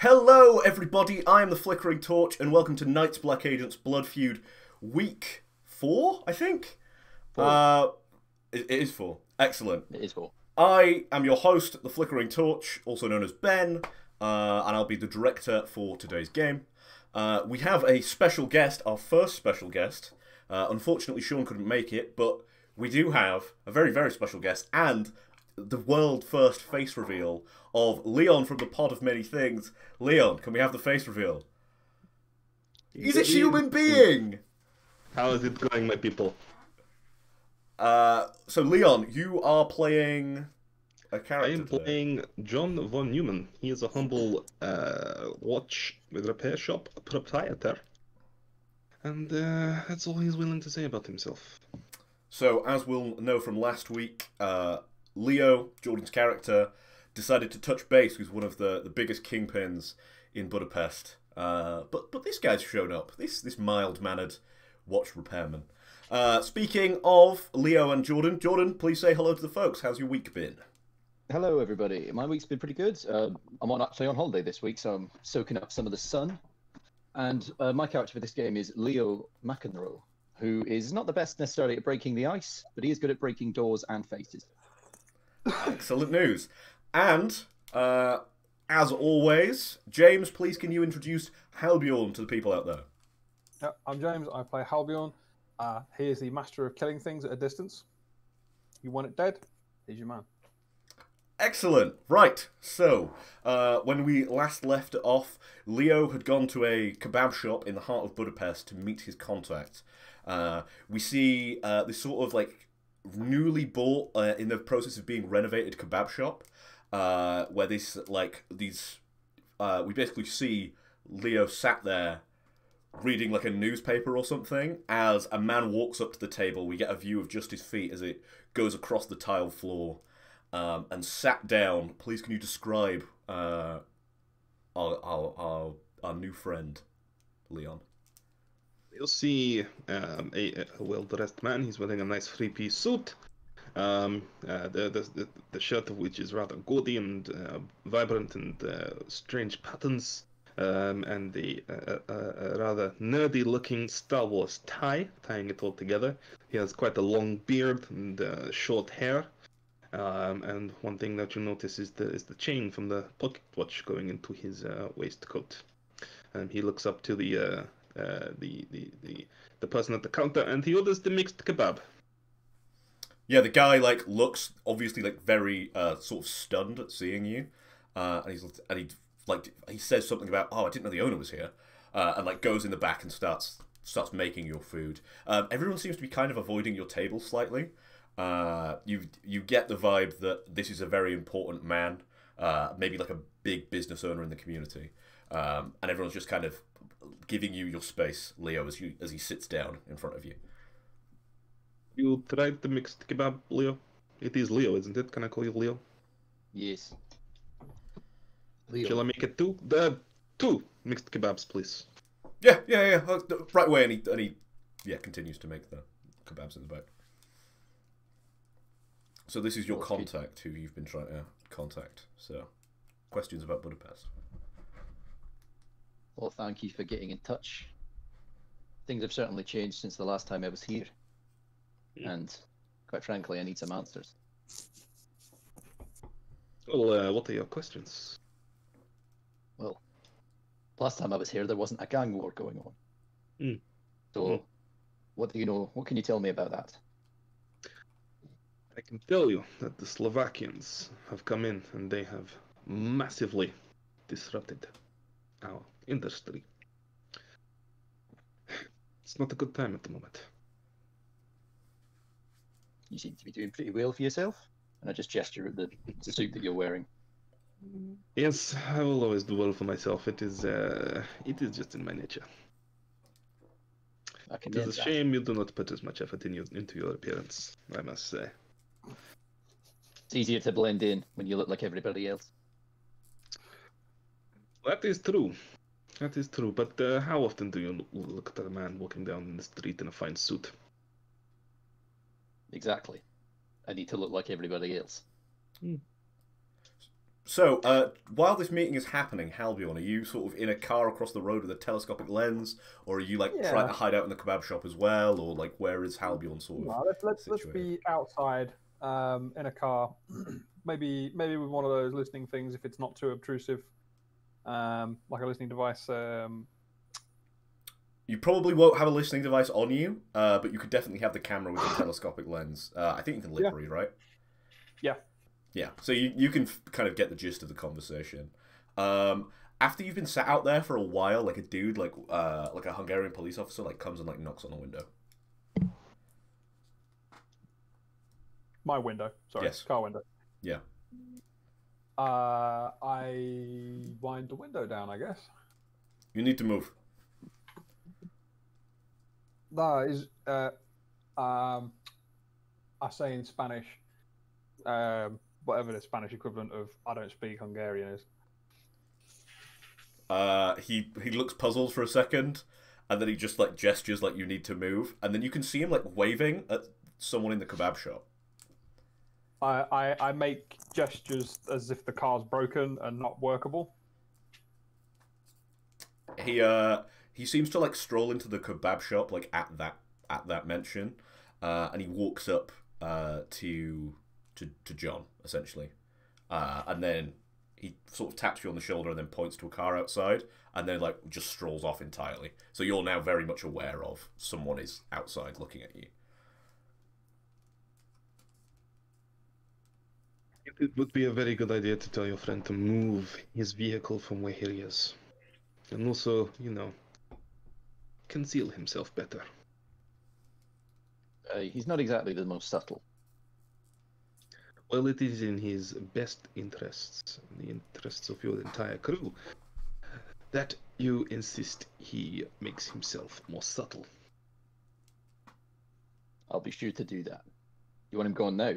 Hello, everybody. I am the Flickering Torch, and welcome to Knights Black Agents Blood Feud Week 4, I think? Four. It is 4. Excellent. It is four. I am your host, the Flickering Torch, also known as Ben, and I'll be the director for today's game. We have a special guest, our first special guest. Unfortunately, Sean couldn't make it, but we do have a very, very special guest, and the world first face reveal of Leon from the Pod of Many Things. Leon, can we have the face reveal? He's a human being! How is it going, my people? So Leon, you are playing a character. I am playing John von Neumann. He is a humble watch with repair shop proprietor. And that's all he's willing to say about himself. So, as we'll know from last week, Leo, Jordan's character, decided to touch base with one of the biggest kingpins in Budapest. But this guy's shown up. This mild-mannered watch repairman. Speaking of Leo and Jordan, please say hello to the folks. How's your week been? Hello, everybody. My week's been pretty good. I'm actually on holiday this week, so I'm soaking up some of the sun. And my character for this game is Leo McEnroe, who is not the best necessarily at breaking the ice, but he is good at breaking doors and faces. Excellent news. And, as always, James, please can you introduce Halbjorn to the people out there? Yeah, I'm James. I play Halbjorn. He is the master of killing things at a distance. You want it dead? He's your man. Excellent. Right. So, when we last left it off, Leo had gone to a kebab shop in the heart of Budapest to meet his contact. We see this sort of like newly bought, in the process of being renovated kebab shop, where we basically see Leo sat there reading like a newspaper or something. As a man walks up to the table, we get a view of just his feet as it goes across the tile floor. And sat down. Please, can you describe our new friend, Leon? You'll see a well-dressed man. He's wearing a nice three-piece suit. The shirt of which is rather gaudy and vibrant and strange patterns. And the rather nerdy-looking Star Wars tie, tying it all together. He has quite a long beard and short hair. And one thing that you notice is the chain from the pocket watch going into his waistcoat. And he looks up to the person at the counter, and he orders the mixed kebab. Yeah, the guy looks obviously very sort of stunned at seeing you, and he says something about, "Oh, I didn't know the owner was here," and goes in the back and starts making your food. Everyone seems to be kind of avoiding your table slightly. You get the vibe that this is a very important man, maybe like a big business owner in the community, and everyone's just kind of giving you your space, Leo, as he sits down in front of you. You tried the mixed kebab, Leo? It is Leo, isn't it? Can I call you Leo? Yes. Leo. Shall I make it two mixed kebabs, please? Yeah. Right away, and he continues to make the kebabs in the back. So this is your contact who you've been trying to contact. So, questions about Budapest? Well, thank you for getting in touch. Things have certainly changed since the last time I was here. And, quite frankly, I need some answers. Well, what are your questions? Well, last time I was here, there wasn't a gang war going on. So, what do you know? What can you tell me about that? I can tell you that the Slovakians have come in and they have massively disrupted our industry. It's not a good time at the moment. You seem to be doing pretty well for yourself. And I just gesture at the suit that you're wearing. Yes, I will always do well for myself. It is just in my nature. It is a shame you do not put as much effort into your appearance, I must say. It's easier to blend in when you look like everybody else. That is true. That is true. But how often do you look at a man walking down the street in a fine suit? Exactly. I need to look like everybody else. So, while this meeting is happening, Halbjorn, are you sort of in a car across the road with a telescopic lens, or are you like Yeah. trying to hide out in the kebab shop as well, or like where is Halbjorn sort of? No, let's be outside in a car, maybe with one of those listening things if it's not too obtrusive, like a listening device. You probably won't have a listening device on you, but you could definitely have the camera with the telescopic lens. I think you can lip read, right? Yeah. Yeah, so you can kind of get the gist of the conversation. After you've been sat out there for a while, like a dude, like a Hungarian police officer, like comes and like knocks on the window. My window, sorry, Yes. car window. Yeah. I wind the window down, I guess. You need to move. That is, I say in Spanish, whatever the Spanish equivalent of "I don't speak Hungarian" is. He looks puzzled for a second, and then he just like gestures like you need to move, and then you can see him like waving at someone in the kebab shop. I make gestures as if the car's broken and not workable. He seems to like stroll into the kebab shop like at that mention, and he walks up to John essentially, and then he sort of taps you on the shoulder and then points to a car outside, and then like just strolls off entirely. So you're now very much aware of someone is outside looking at you. It would be a very good idea to tell your friend to move his vehicle from where he is. And also, conceal himself better. He's not exactly the most subtle. Well, it is in his best interests, the interests of your entire crew, that you insist he makes himself more subtle. I'll be sure to do that. You want him gone now?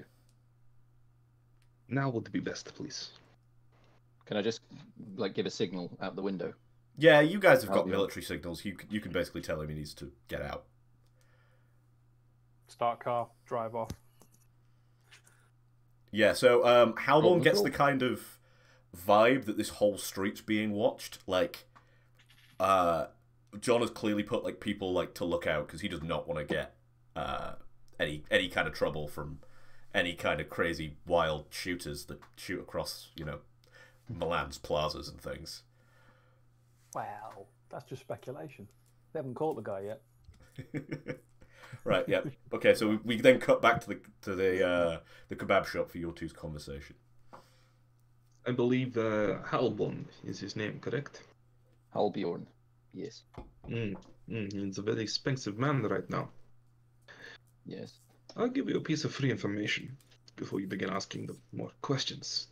Now would be best, please. Can I just like give a signal out the window? Yeah, you guys have got Halbjorn. military signals. You can basically tell him he needs to get out. Start car, drive off. Yeah, so Halborn gets cool. the kind of vibe that this whole street's being watched. Like, John has clearly put like people like to look out because he does not want to get any kind of trouble from any kind of crazy wild shooters that shoot across Milan's plazas and things. Wow, that's just speculation. They haven't caught the guy yet. Right. Yeah. Okay. So we then cut back to the kebab shop for your two's conversation. I believe Halbon is his name, correct? Halbjorn. Yes. He's a very expensive man right now. Yes. I'll give you a piece of free information before you begin asking them more questions.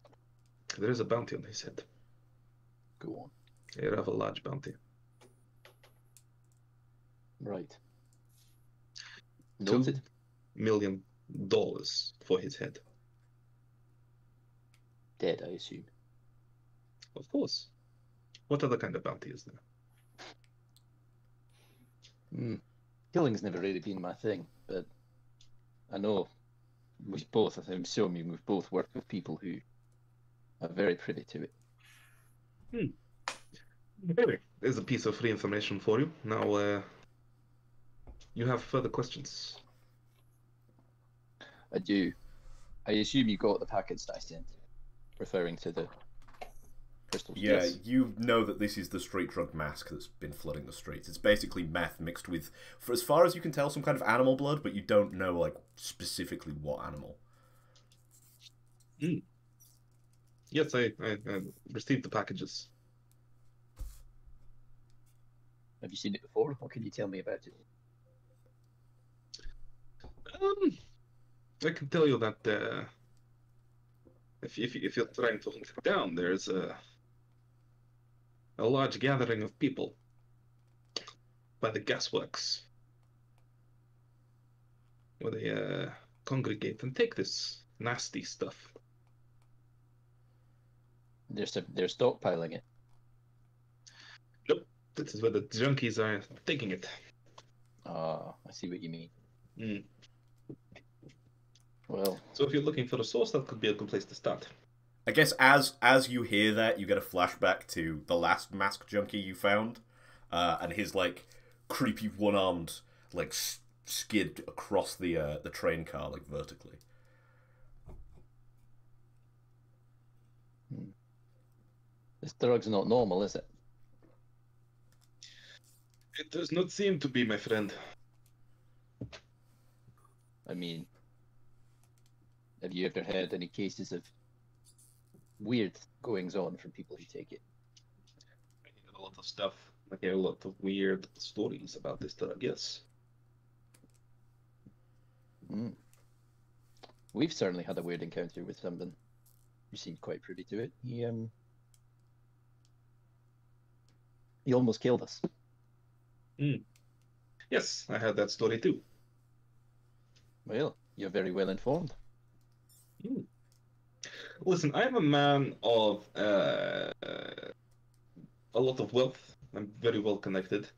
There is a bounty on his head. Go on. A rather large bounty. Right. Noted. $2 million for his head. Dead, I assume. Of course. What other kind of bounty is there? Killing's never really been my thing, but I know we've both, I'm assuming we've both worked with people who are very privy to it. Anyway, there's a piece of free information for you. Now, you have further questions? I do. I assume you got the packets I sent, referring to the crystals. Yeah, you know that this is the street drug mask that's been flooding the streets. It's basically meth mixed with, for as far as you can tell, some kind of animal blood, but you don't know like specifically what animal. Yes, I received the packages. Have you seen it before? What can you tell me about it? I can tell you that if you're trying to hunt it down, there's a large gathering of people by the gasworks where they congregate and take this nasty stuff. They're stockpiling it. Nope, this is where the junkies are taking it. Ah, I see what you mean. Mm. Well, So if you're looking for a source, that could be a good place to start. I guess as you hear that, you get a flashback to the last mask junkie you found, and his like creepy one-armed like skid across the train car like vertically. This drug's not normal, is it? It does not seem to be, my friend. I mean, have you ever had any cases of weird goings on from people who take it? I hear a lot of stuff. I hear a lot of weird stories about this drug, yes. We've certainly had a weird encounter with someone who seemed quite privy to it. He almost killed us. Yes, I heard that story too. Well, you're very well informed. Listen, I'm a man of a lot of wealth. I'm very well connected.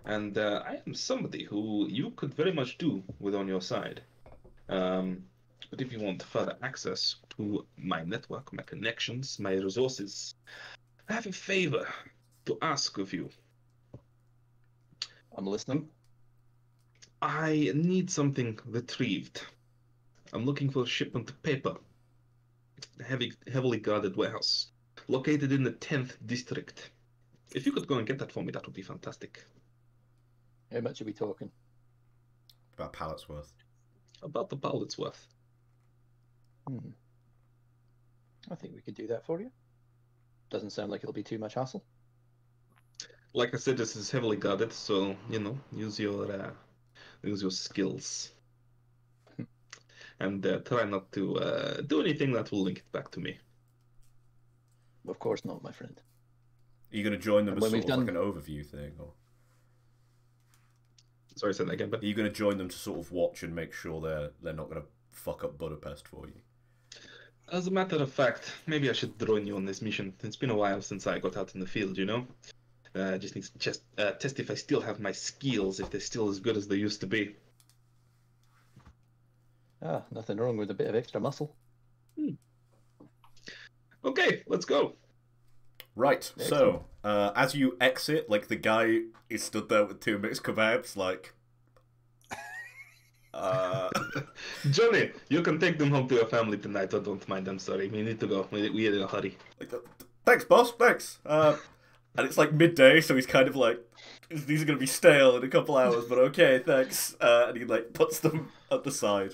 And I am somebody who you could very much do with on your side. But if you want further access to my network, my connections, my resources, I have a favor to ask of you. I'm listening. I need something retrieved. I'm looking for a shipment of paper. A heavily guarded warehouse, located in the 10th district. If you could go and get that for me, that would be fantastic. How much are we talking? About a pallet's worth. About the pallet's worth. I think we could do that for you. Doesn't sound like it'll be too much hassle. Like I said, this is heavily guarded, so use your skills, and try not to do anything that will link it back to me. Of course not, my friend. Are you going to join them And as when sort of we've like an overview thing, or Sorry, say that again, but are you going to join them to sort of watch and make sure they're not going to fuck up Budapest for you? as a matter of fact, maybe I should join you on this mission. It's been a while since I got out in the field, you know? Just need to test if I still have my skills, if they're still as good as they used to be. Nothing wrong with a bit of extra muscle. Okay, let's go. Right, so, as you exit, like, the guy is stood there with two mixed kebabs, like... Johnny, you can take them home to your family tonight. I don't mind, I'm sorry. We need to go. We are in a hurry. Like, thanks, boss, thanks. And it's like midday, so he's kind of like, these are going to be stale in a couple hours, but okay, thanks. And he like puts them at the side.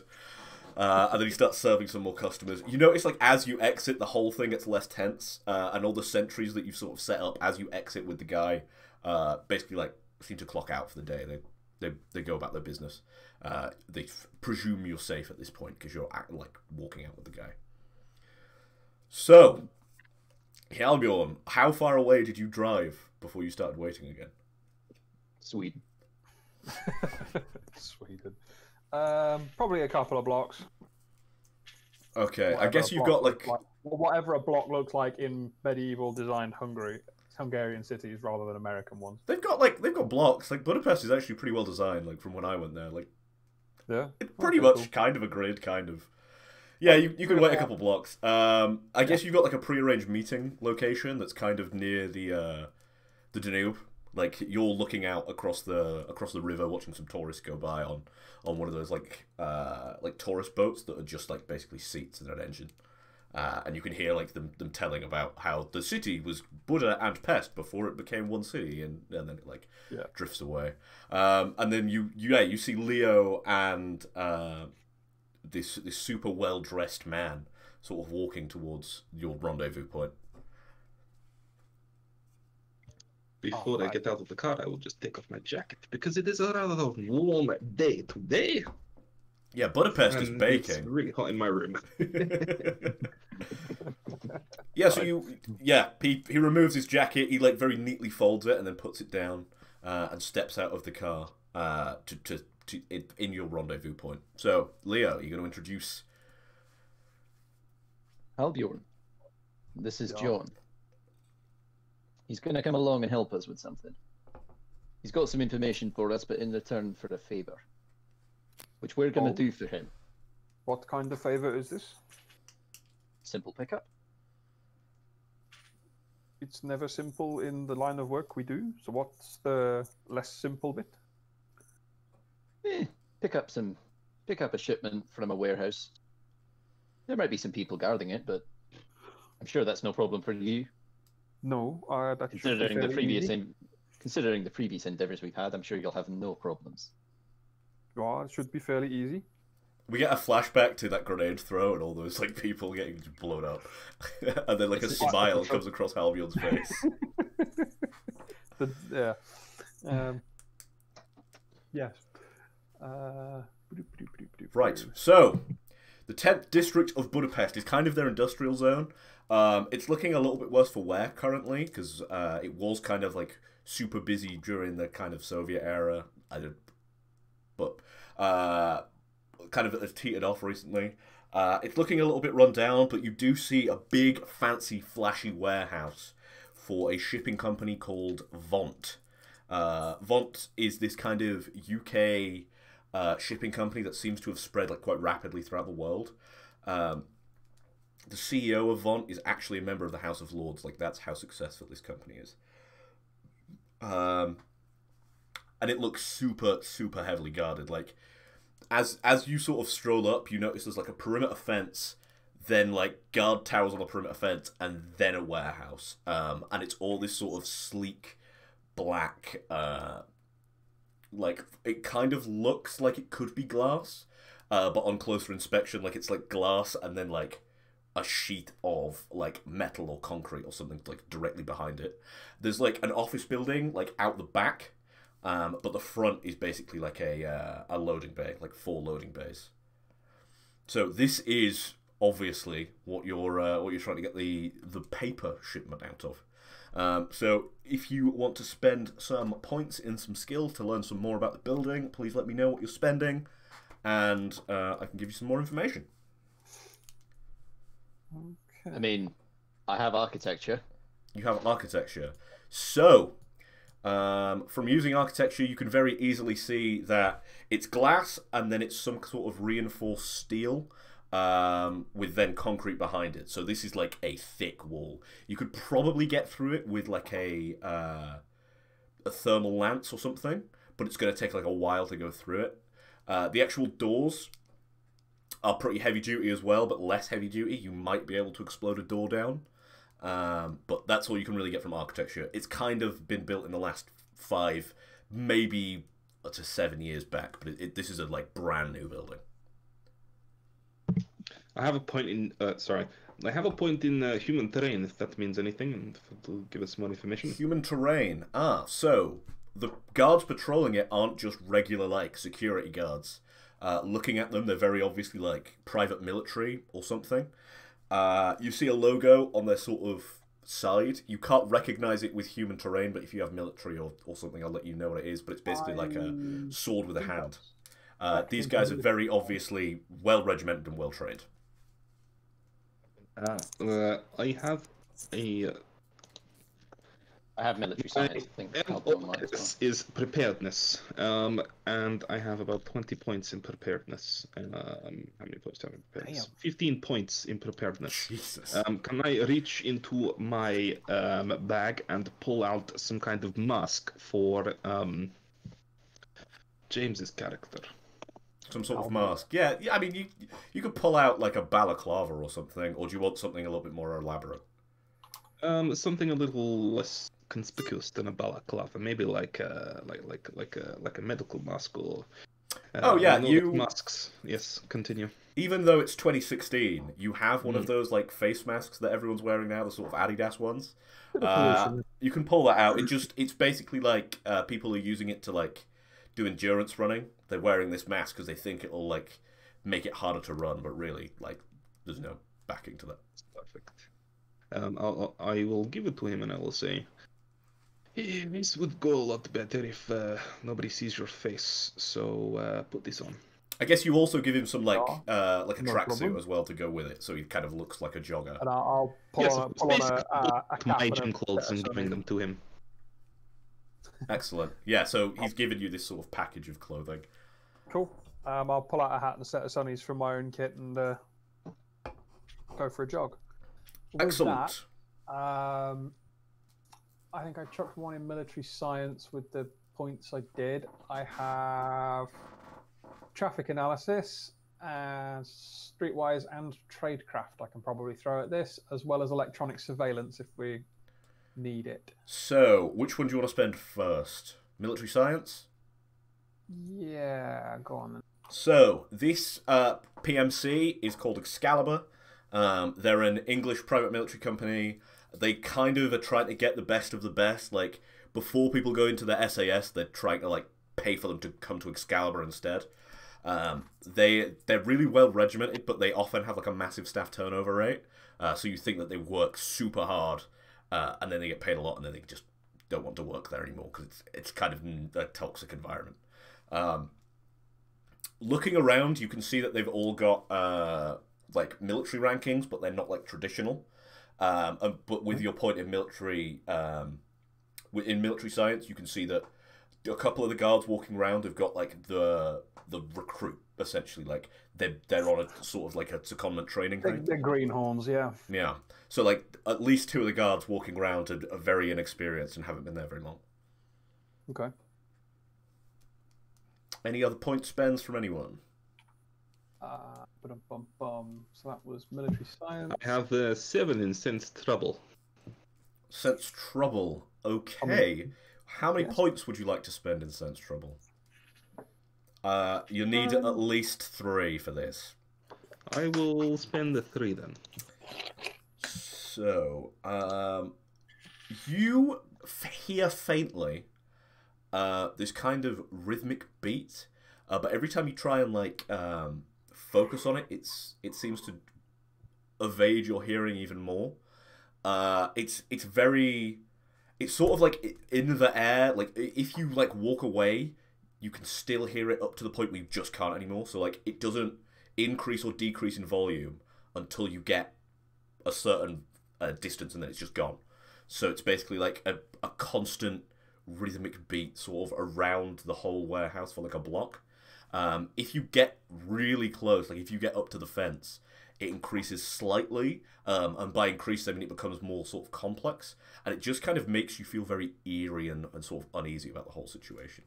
And then he starts serving some more customers. You notice, like, as you exit, the whole thing gets less tense, and all the sentries that you've sort of set up as you exit with the guy, basically, like, seem to clock out for the day. They go about their business. They presume you're safe at this point because you're like walking out with the guy. So, Hjalbjorn, how far away did you drive before you started waiting again? Sweden. Sweden. Probably a couple of blocks. Okay, Whatever I guess a you've block got like... whatever a block looks like in medieval designed Hungarian cities rather than American ones. They've got blocks. Like, Budapest is actually pretty well designed, like, from when I went there. Like, yeah, it's pretty much kind of a grid, kind of. Yeah, you can wait a couple blocks. I guess you've got like a prearranged meeting location that's kind of near the Danube. Like, you're looking out across the river, watching some tourists go by on one of those like tourist boats that are just like basically seats and an engine. And you can hear like them telling about how the city was Buda and Pest before it became one city, and then it like drifts away. And then you see Leo and this super well dressed man sort of walking towards your rendezvous point. Before I get out of the car, I will just take off my jacket because it is a rather warm day today. Yeah, Budapest is And baking. It's really hot in my room. Yeah, so he removes his jacket, he like very neatly folds it and then puts it down and steps out of the car in your rendezvous point. So, Leo, you're going to introduce... Hjalbjorn. This is John. He's going to come along and help us with something. He's got some information for us, but in return for a favour, which we're going to do for him. What kind of favour is this? Simple pickup. it's never simple in the line of work we do. So what's the less simple bit? Pick up a shipment from a warehouse. There might be some people guarding it, but I'm sure that's no problem for you. No, that should be Considering the fairly previous easy. considering the previous endeavors we've had, I'm sure you'll have no problems. Well, it should be fairly easy. We get a flashback to that grenade throw and all those like people getting blown up, and then like a smile comes across Albion's face. Yeah. Yes. Right. So, the 10th district of Budapest is kind of their industrial zone. It's looking a little bit worse for wear currently because it was kind of like super busy during the kind of Soviet era. But kind of has teetered off recently. It's looking a little bit run down, but you do see a big, fancy, flashy warehouse for a shipping company called Vont. Vont is this kind of UK shipping company that seems to have spread like quite rapidly throughout the world. The CEO of Vont is actually a member of the House of Lords. Like, that's how successful this company is. And it looks super, super heavily guarded. Like, as you sort of stroll up, you notice there's like a perimeter fence, then like guard towers on a perimeter fence, and then a warehouse. And it's all this sort of sleek, black, like, it kind of looks like it could be glass, but on closer inspection, like, it's like glass and then like a sheet of like metal or concrete or something like directly behind it. There's like an office building like out the back, but the front is basically like a loading bay, like 4 loading bays. So this is obviously what you're trying to get the paper shipment out of. So if you want to spend some points in some skill to learn some more about the building, please let me know what you're spending, and I can give you some more information. Okay. I mean, I have architecture. You have architecture. So, from using architecture, you can very easily see that it's glass and then it's some sort of reinforced steel with then concrete behind it. So this is like a thick wall. You could probably get through it with like a thermal lance or something, but it's going to take like a while to go through it. The actual doors are pretty heavy duty as well, but less heavy duty. You might be able to explode a door down. But that's all you can really get from architecture. It's kind of been built in the last 5, maybe to 7 years back, but this is a like brand new building. I have a point in I have a point in human terrain, if that means anything, and if it'll give us more information. Human terrain. So the guards patrolling it aren't just regular like security guards. Looking at them, they're very obviously like private military or something. You see a logo on their sort of side. You can't recognize it with human terrain, but if you have military or something, I'll let you know what it is. But it's basically like a sword with a hand. These guys are very obviously well regimented and well trained. I have military science. I think this is preparedness, and I have about 20 points in preparedness. How many points do I have in preparedness? 15 points in preparedness. Jesus. Can I reach into my bag and pull out some kind of mask for James's character? Some sort of mask. Yeah. I mean, you could pull out like a balaclava or something, or do you want something a little bit more elaborate? Something a little less conspicuous than a balaclava, maybe like a medical mask or. Oh yeah, masks. Yes, continue. Even though it's 2016, you have one of those like face masks that everyone's wearing now, the sort of Adidas ones. You can pull that out. It's basically like people are using it to like do endurance running. They're wearing this mask because they think it'll like make it harder to run, but really like there's no backing to that. Perfect. I will give it to him and I will say, hey, this would go a lot better if nobody sees your face. So put this on. I guess you also give him some like a tracksuit as well to go with it, so he kind of looks like a jogger. And I'll pull on a cap my gym clothes and giving them to him. Excellent. Yeah, so he's given you this sort of package of clothing. Cool. I'll pull out a hat and a set of sunnies from my own kit and go for a jog. With Excellent. That, I think I chucked one in military science with the points I did. I have traffic analysis and streetwise and tradecraft I can probably throw at this, as well as electronic surveillance if we need it. So, which one do you want to spend first? Military science? Yeah, go on then. So, this PMC is called Excalibur. They're an English private military company. They kind of are trying to get the best of the best. Like, before people go into the SAS, they're trying to, like, pay for them to come to Excalibur instead. They're really well regimented, but they often have, like, a massive staff turnover rate. So you think that they work super hard, and then they get paid a lot, and then they just don't want to work there anymore, because it's kind of a toxic environment. Looking around, you can see that they've all got like military rankings, but they're not like traditional. But with your point in military science, you can see that a couple of the guards walking around have got like the recruit essentially, like they're on a sort of like a secondment training thing. They're greenhorns, yeah. Yeah. So like at least two of the guards walking around are very inexperienced and haven't been there very long. Okay. Any other point spends from anyone? So that was military science. I have 7 in sense trouble. Sense trouble. Okay. How many yes. points would you like to spend in sense trouble? You need at least 3 for this. I will spend the 3 then. So, you hear faintly this kind of rhythmic beat, but every time you try and like focus on it, it seems to evade your hearing even more. It's sort of like in the air. Like if you like walk away, you can still hear it up to the point where you just can't anymore. So like it doesn't increase or decrease in volume until you get a certain distance, and then it's just gone. So it's basically like a constant rhythmic beat sort of around the whole warehouse for like a block. If you get really close, like if you get up to the fence, it increases slightly, and by increase I mean it becomes more sort of complex, and it just kind of makes you feel very eerie and sort of uneasy about the whole situation.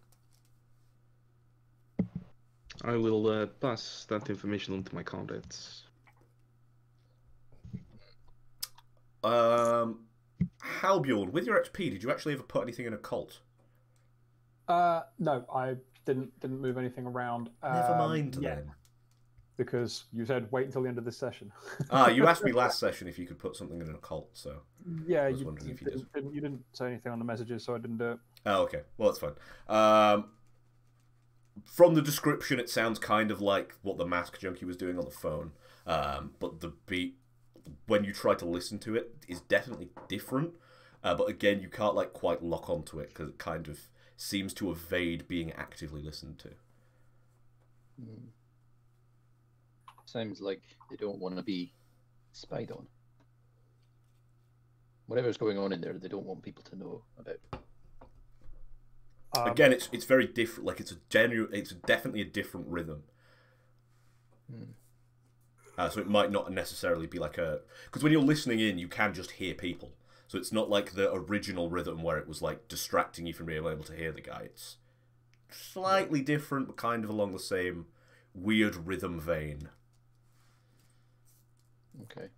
I will pass that information on to my comrades. Halbjorn, with your XP, did you actually ever put anything in a cult? No, I didn't move anything around. Never mind then. Because you said wait until the end of this session. You asked me last session if you could put something in a cult, so yeah, I was wondering if you did. You didn't say anything on the messages, so I didn't do it. Oh, okay. Well, that's fine. From the description, it sounds kind of like what the mask junkie was doing on the phone, but the beat, when you try to listen to it, is definitely different. But again, you can't like quite lock onto it because it kind of seems to evade being actively listened to. Sounds like they don't want to be spied on. Whatever's going on in there, they don't want people to know about. Again, it's very different. Like it's definitely a different rhythm. So it might not necessarily be like because when you're listening in, you can just hear people. So it's not like the original rhythm where it was like distracting you from being able to hear the guy. It's slightly different, but kind of along the same weird rhythm vein. Okay.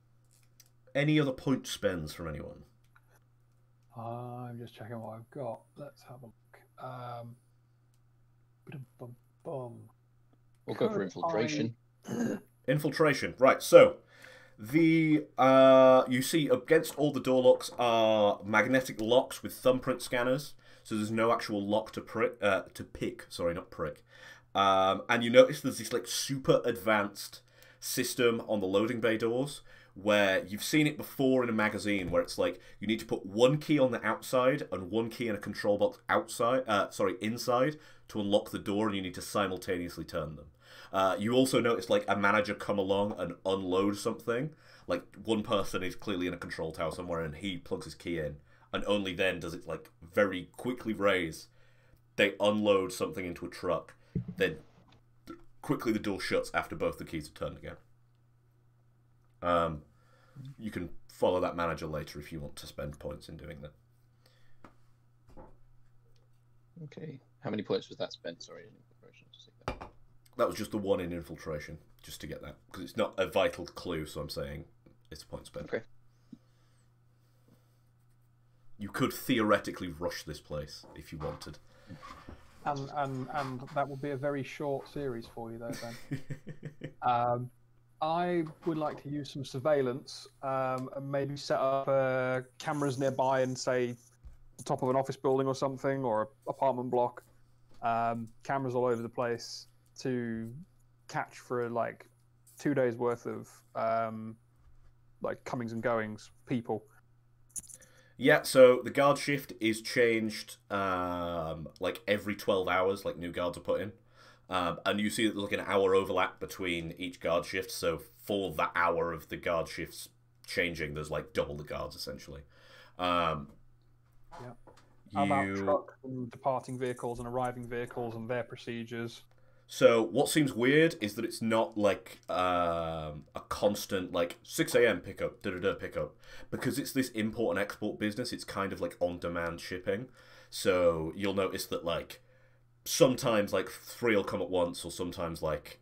Any other point spends from anyone? I'm just checking what I've got. Let's have a look. We'll go for infiltration. Infiltration, right? So the you see against all the door locks are magnetic locks with thumbprint scanners. So there's no actual lock to pick. Sorry, not prick. And you notice there's this like super advanced system on the loading bay doors where you've seen it before in a magazine where it's like you need to put one key on the outside and one key in a control box inside to unlock the door, and you need to simultaneously turn them. You also notice like a manager come along and unload something. Like one person is clearly in a control tower somewhere and he plugs his key in, and only then does it like very quickly raise. They unload something into a truck, then quickly the door shuts after both the keys are turned again. You can follow that manager later if you want to spend points in doing that. Okay. How many points was that spent? Sorry, in infiltration. Just like that. That was just the one in infiltration, just to get that. Because it's not a vital clue, so I'm saying it's a point spent. Okay. You could theoretically rush this place if you wanted. And that would be a very short series for you, though, Ben. I would like to use some surveillance and maybe set up cameras nearby and say the top of an office building or something, or an apartment block. Cameras all over the place to catch for like 2 days worth of like comings and goings people. Yeah, so the guard shift is changed like every 12 hours, like new guards are put in. And you see that there's like an hour overlap between each guard shift, so for that hour of the guard shifts changing, there's like double the guards, essentially. Yeah. How about trucks and departing vehicles and arriving vehicles and their procedures? So what seems weird is that it's not like a constant like 6 a.m. pickup, pickup, because it's this import and export business. It's kind of like on-demand shipping. So you'll notice that like sometimes like 3 will come at once, or sometimes like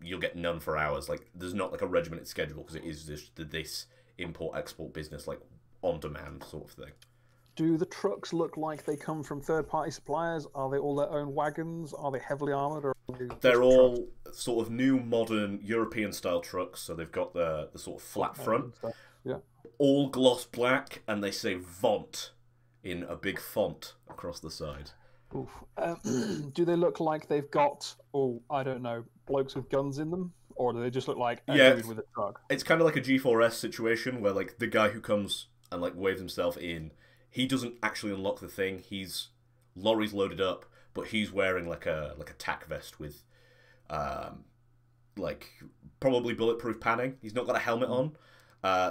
you'll get none for hours. Like there's not like a regimented schedule because it is this import export business, like on-demand sort of thing. Do the trucks look like they come from third-party suppliers? Are they all their own wagons? Are they heavily armoured? Or are they They're all sort of new, modern, European-style trucks, so they've got the sort of flat front. Yeah. All gloss black, and they say Vont in a big font across the side. Oof. Do they look like they've got, I don't know, blokes with guns in them? Or do they just look like a dude with a truck? It's kind of like a G4S situation where like the guy who comes and like waves himself in, he doesn't actually unlock the thing. Lorry's loaded up, but he's wearing like a tack vest with, like probably bulletproof padding. He's not got a helmet on.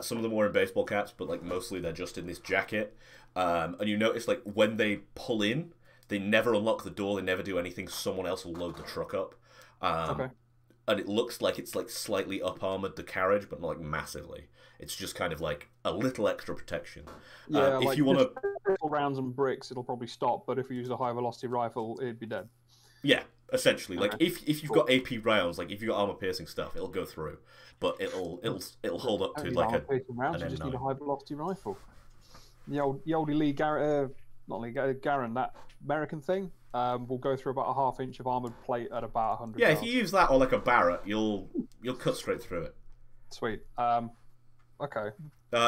Some of them are wearing baseball caps, but like mostly they're just in this jacket. And you notice like when they pull in, they never unlock the door. They never do anything. Someone else will load the truck up. Okay. And it looks like it's like slightly up armored the carriage, but not like massively. It's just kind of like a little extra protection. Yeah, if like you want to, rounds and bricks, it'll probably stop. But if you use a high velocity rifle, it'd be dead. yeah, essentially, like if you've got AP rounds, like if you've got armor piercing stuff, it'll go through, but it'll hold up to like rounds. You just need a high velocity rifle. The old Lee Garrett, not Lee Garand, that American thing. Will go through about a ½ inch of armored plate at about 100. Yeah, yards. if you use that or like a Barrett, you'll cut straight through it. Sweet. Okay.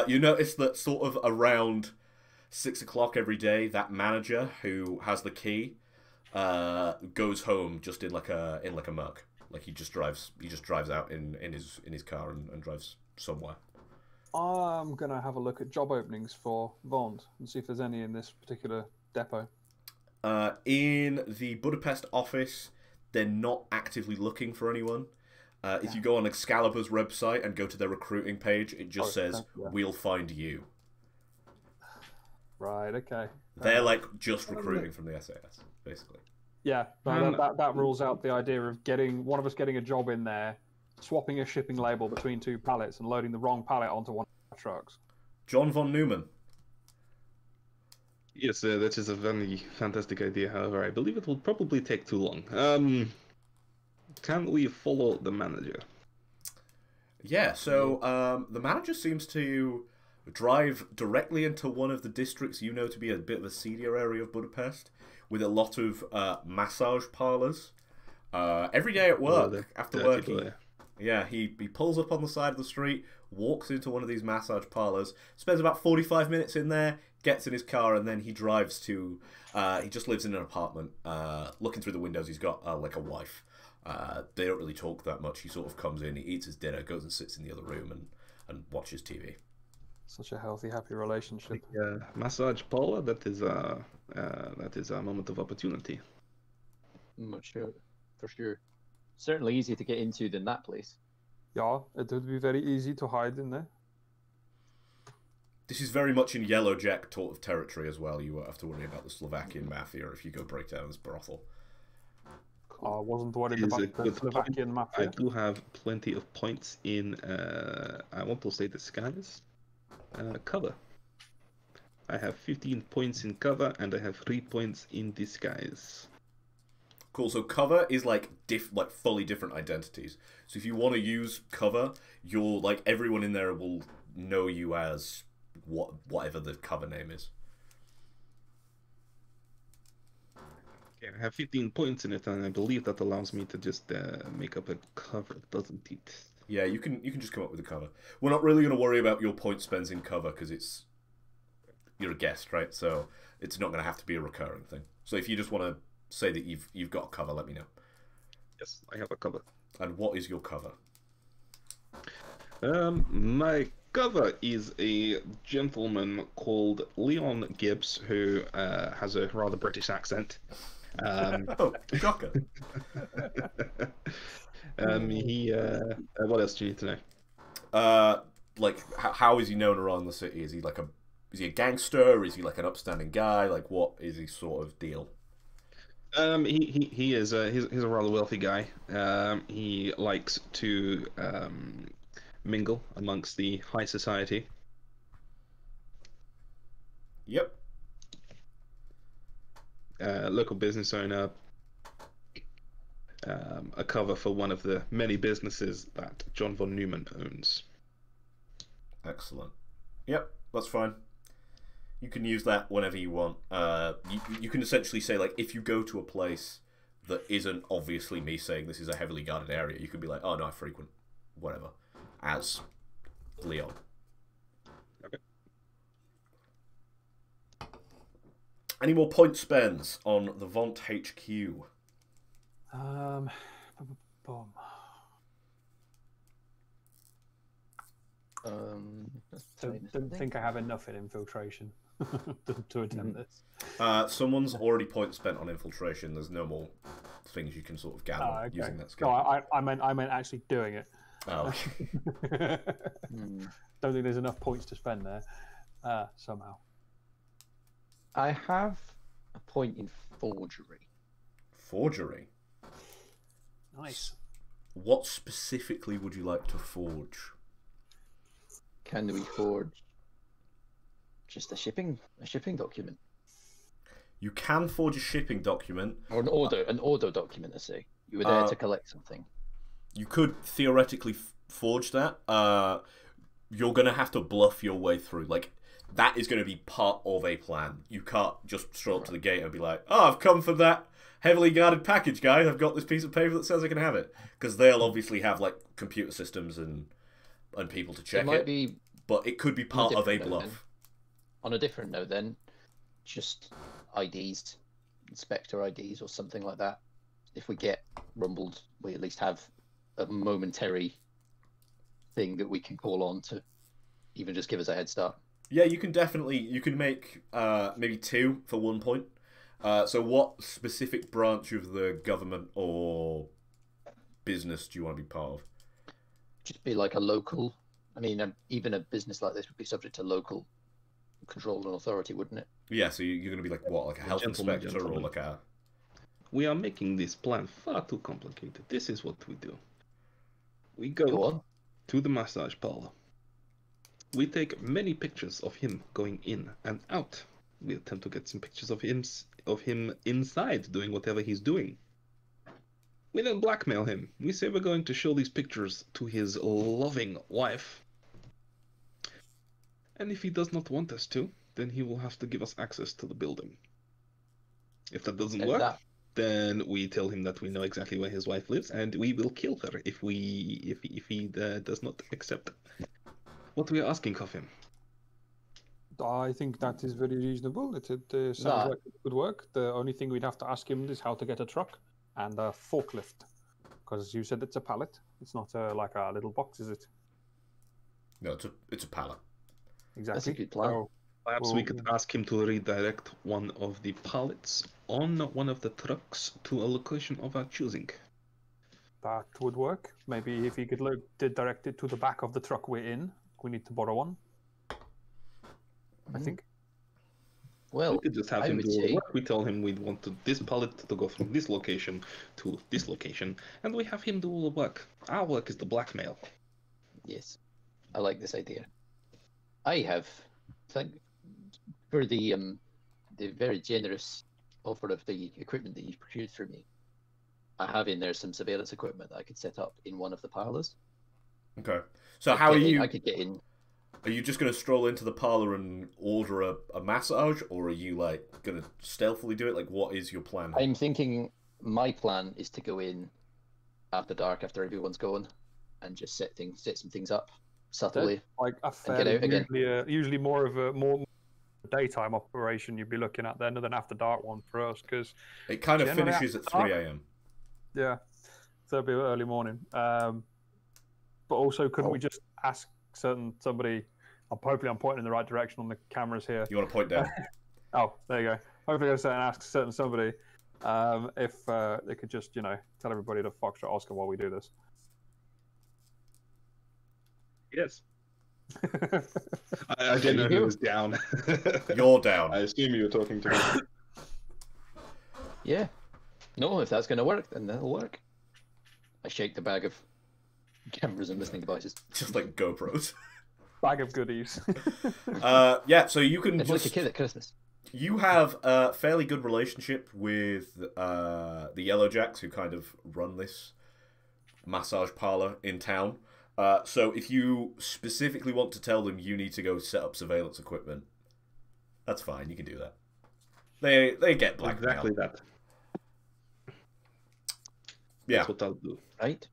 You notice that sort of around 6 o'clock every day, that manager who has the key goes home just in like a Merc. Like he just drives out in his car and drives somewhere. I'm gonna have a look at job openings for Vond and see if there's any in this particular depot. In the Budapest office, they're not actively looking for anyone. If you go on Excalibur's website and go to their recruiting page, it just says, "We'll find you." Right, okay. They're like just recruiting from the SAS, basically. Yeah, that rules out the idea of one of us getting a job in there, swapping a shipping label between 2 pallets and loading the wrong pallet onto one of our trucks. John von Neumann. Yes, that is a very fantastic idea. However, I believe it will probably take too long. Can we follow the manager? Yeah, so the manager seems to drive directly into one of the districts you know to be a bit of a seedier area of Budapest, with a lot of massage parlours. Every day at work, after work, he pulls up on the side of the street, walks into one of these massage parlours, spends about 45 minutes in there, gets in his car, and then he drives to... he just lives in an apartment. Looking through the windows, he's got like a wife. They don't really talk that much. He sort of comes in, he eats his dinner, goes and sits in the other room and watches TV. Such a healthy, happy relationship. Massage parlor, that is a moment of opportunity. Sure, for sure. Certainly easier to get into than that place. Yeah, it would be very easy to hide in there. This is very much in Yellow Jack sort of territory as well. You won't have to worry about the Slovakian mafia if you go break down this brothel. I wasn't worried about the Slovakian mafia. I do have plenty of points in, I want to say disguise, cover. I have 15 points in cover, and I have 3 points in disguise. Cool. So cover is like fully different identities. So if you want to use cover, you'll like everyone in there will know you as whatever the cover name is. Okay, I have 15 points in it, and I believe that allows me to just make up a cover, doesn't it? Yeah, you can just come up with a cover. We're not really going to worry about your point spends in cover because you're a guest, right? So it's not going to have to be a recurring thing. So if you just want to say that you've got a cover, let me know. Yes, I have a cover. And what is your cover? My cover is a gentleman called Leon Gibbs, who has a rather British accent. Oh, shocker. What else do you need to know? How is he known around the city? Is he a gangster? Is he like an upstanding guy? Like, what is his sort of deal? He's a rather wealthy guy. He likes to mingle amongst the high society. Yep. Local business owner. A cover for one of the many businesses that John von Neumann owns. Excellent. Yep, that's fine. You can use that whenever you want. You can essentially say, like, if you go to a place that isn't obviously me saying this is a heavily guarded area, you can be like, oh no, I frequent whatever, as Leon. Okay. Any more point spends on the Vont HQ? Boom. Don't think I have enough in infiltration to attempt this. Someone's already point spent on infiltration. There's no more things you can sort of gather using that skill. No, I meant actually doing it. Oh. Don't think there's enough points to spend there. Somehow. I have a point in forgery. Forgery? Nice. What specifically would you like to forge? Can we forge just a shipping document? You can forge a shipping document. Or an order document, I say. You were there to collect something. You could theoretically forge that. You're going to have to bluff your way through. Like, that is going to be part of a plan. You can't just stroll up to the gate and be like, oh, I've come for that heavily guarded package, guys. I've got this piece of paper that says I can have it. Because they'll obviously have, like, computer systems and people to check it. But it could be part of a bluff. On a different note, then, just IDs, inspector IDs or something like that. If we get rumbled, we at least have a momentary thing that we can call on to even just give us a head start. Yeah, you can make maybe 2 for 1 point. So what specific branch of the government or business do you want to be part of? Just be like a local. I mean, even a business like this would be subject to local control and authority, wouldn't it? Yeah, so you're going to be like what, like a health inspector or like a... We are making this plan far too complicated. This is what we do. We go to the massage parlor. We take many pictures of him going in and out. We attempt to get some pictures of him inside doing whatever he's doing. We then blackmail him. We say we're going to show these pictures to his loving wife. And if he does not want us to, then he will have to give us access to the building. If that doesn't work, then we tell him that we know exactly where his wife lives, and we will kill her if he does not accept what we are asking of him. I think that is very reasonable. It sounds like it would work. The only thing we'd have to ask him is how to get a truck and a forklift, because you said it's a pallet. It's not like a little box, is it? No, it's a pallet. Exactly. That's a good plan. Perhaps we could ask him to redirect one of the pallets on one of the trucks to a location of our choosing. That would work. Maybe if he could direct it to the back of the truck we're in. We need to borrow one. I think. Well, we could just have him do the work. We tell him we want this pallet to go from this location to this location, and we have him do all the work. Our work is the blackmail. Yes, I like this idea. I have for the very generous offer of the equipment that you've procured for me, I have in there some surveillance equipment that I could set up in one of the parlors. Okay. So how are you? I could get in. Are you just going to stroll into the parlor and order a massage, or are you like going to stealthily do it? Like, what is your plan? I'm thinking my plan is to go in after dark, after everyone's gone, and just set some things up subtly. Like a get out again. usually more of a more daytime operation you'd be looking at then than after dark one for us, because it kind of finishes at 3 a.m. Yeah, so it'll be early morning. But also, couldn't we just ask somebody? Hopefully, I'm pointing in the right direction on the cameras here. You want to point down? Oh, there you go. Hopefully, I can ask somebody if they could just, tell everybody to Foxtrot Oscar while we do this. Yes. I didn't know who was down. You're down. I assume you were talking to me. Yeah. No, if that's going to work, then that'll work. I shake the bag of cameras and listening devices. Just like GoPros. Bag of goodies. Yeah, so you can it's just... like a kid at Christmas. You have a fairly good relationship with the Yellowjacks, who kind of run this massage parlor in town. So if you specifically want to tell them you need to go set up surveillance equipment, that's fine. You can do that. They get blackmailed. Exactly that. Yeah. That's what I'll do. Right?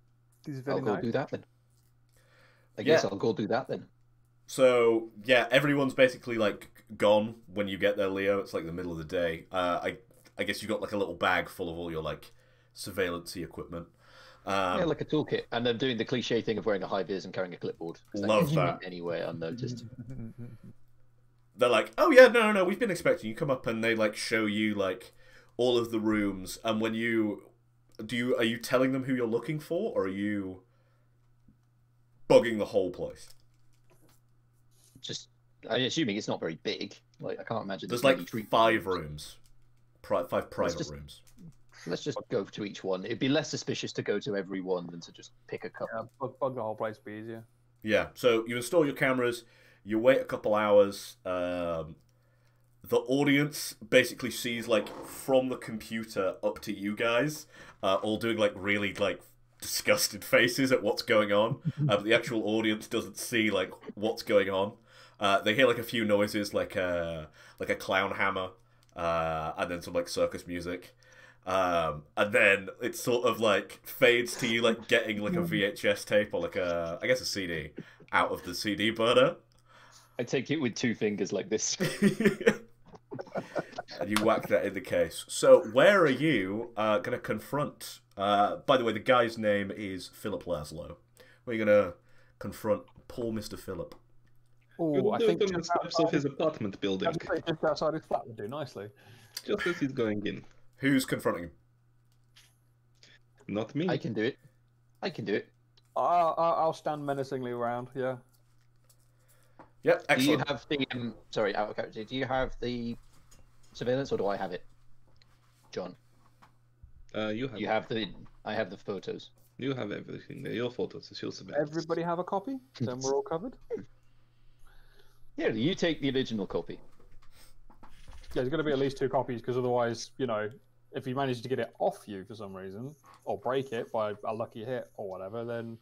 I'll go do that then. I Yeah. guess I'll go do that then. So, yeah, everyone's basically, like, gone when you get there, Leo. It's, like, the middle of the day. I guess you got, like, a little bag full of all your, like, surveillance-y equipment. Yeah, like a toolkit. And I'm doing the cliche thing of wearing a high-vis and carrying a clipboard. Love that. Anyway, unnoticed. They're like, oh, yeah, no, we've been expecting you. Come up, and they, like, show you, like, all of the rooms. And when you... Are you telling them who you're looking for, or are you bugging the whole place? I'm assuming it's not very big. Like, I can't imagine. There's like 5 rooms. 5 private rooms. Let's just go to each one. It'd be less suspicious to go to every one than to just pick a couple. Yeah, bug the whole place would be easier. Yeah, so you install your cameras, you wait a couple hours. The audience basically sees, like, from the computer up to you guys, all doing, like, really, like, disgusted faces at what's going on. But the actual audience doesn't see, like, what's going on. They hear, like, a few noises, like a clown hammer, and then some, like, circus music. And then it sort of, like, fades to you, like, getting, like, a VHS tape or, like, I guess a CD out of the CD burner. I take it with 2 fingers like this. And you whack that in the case. So, where are you going to confront... by the way, the guy's name is Philip Laszlo. Where are you going to confront poor Mr. Philip? Oh, I think on the steps of his apartment building. Just outside his flat would do nicely. Just as he's going in. Who's confronting him? Not me. I can do it. I'll stand menacingly around, yeah. Yep, excellent. Do you have the... sorry, out of character. Do you have the surveillance, or do I have it? John? You have I have the photos. You have everything there. Your photos, it's your surveillance. Everybody have a copy? Then we're all covered? Here, you take the original copy. Yeah, there's going to be at least 2 copies, because otherwise, if he manages to get it off you for some reason, or break it by a lucky hit or whatever, then,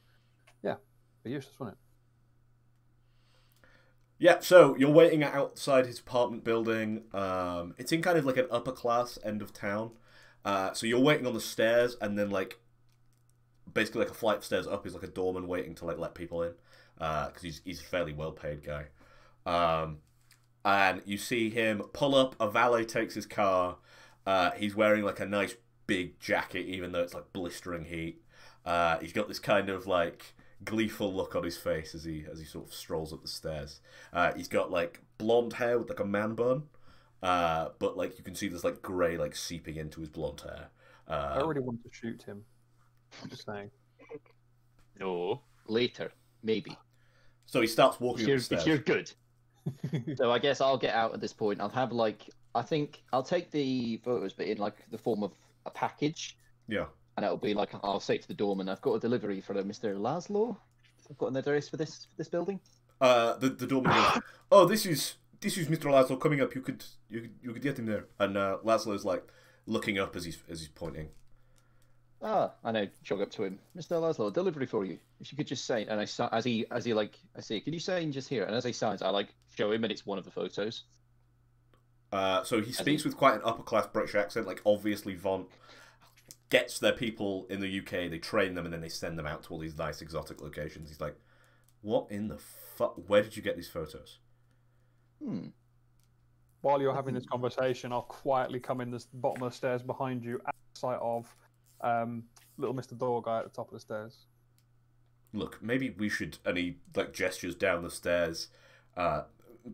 yeah, it'd be useless, wouldn't it? Yeah, so you're waiting outside his apartment building. It's in kind of like an upper class end of town. So you're waiting on the stairs, and then like basically like a flight of stairs up is like a doorman waiting to like let people in, because he's a fairly well paid guy. And you see him pull up. A valet takes his car. He's wearing like a nice big jacket, even though it's like blistering heat. He's got this kind of like gleeful look on his face as he sort of strolls up the stairs. He's got like blonde hair with like a man bun, but like you can see there's like grey like seeping into his blonde hair. I already want to shoot him. I'm just saying. No, later, maybe. So he starts walking up the stairs. If you're good. So I guess I'll get out at this point. I'll have I think I'll take the photos, but in like the form of a package. Yeah. And it'll be like, I'll say to the doorman, I've got a delivery for Mr. Laszlo. I've got an address for this building. The doorman goes, oh, this is this is Mr. Laszlo coming up. You could get him there. And Laszlo's like looking up as he's pointing. And I jog up to him, Mr. Laszlo, delivery for you. If you could just sign, and I say, can you sign just here? And as he signs, I like show him, and it's one of the photos. So he speaks with quite an upper class British accent. Like obviously, Von gets their people in the UK, they train them, and then they send them out to all these nice exotic locations. He's like, what in the fuck? Where did you get these photos? While you're having this conversation, I'll quietly come in the bottom of the stairs behind you at the sight of little Mr. Door Guy at the top of the stairs. Look, maybe we should, and he like gestures down the stairs.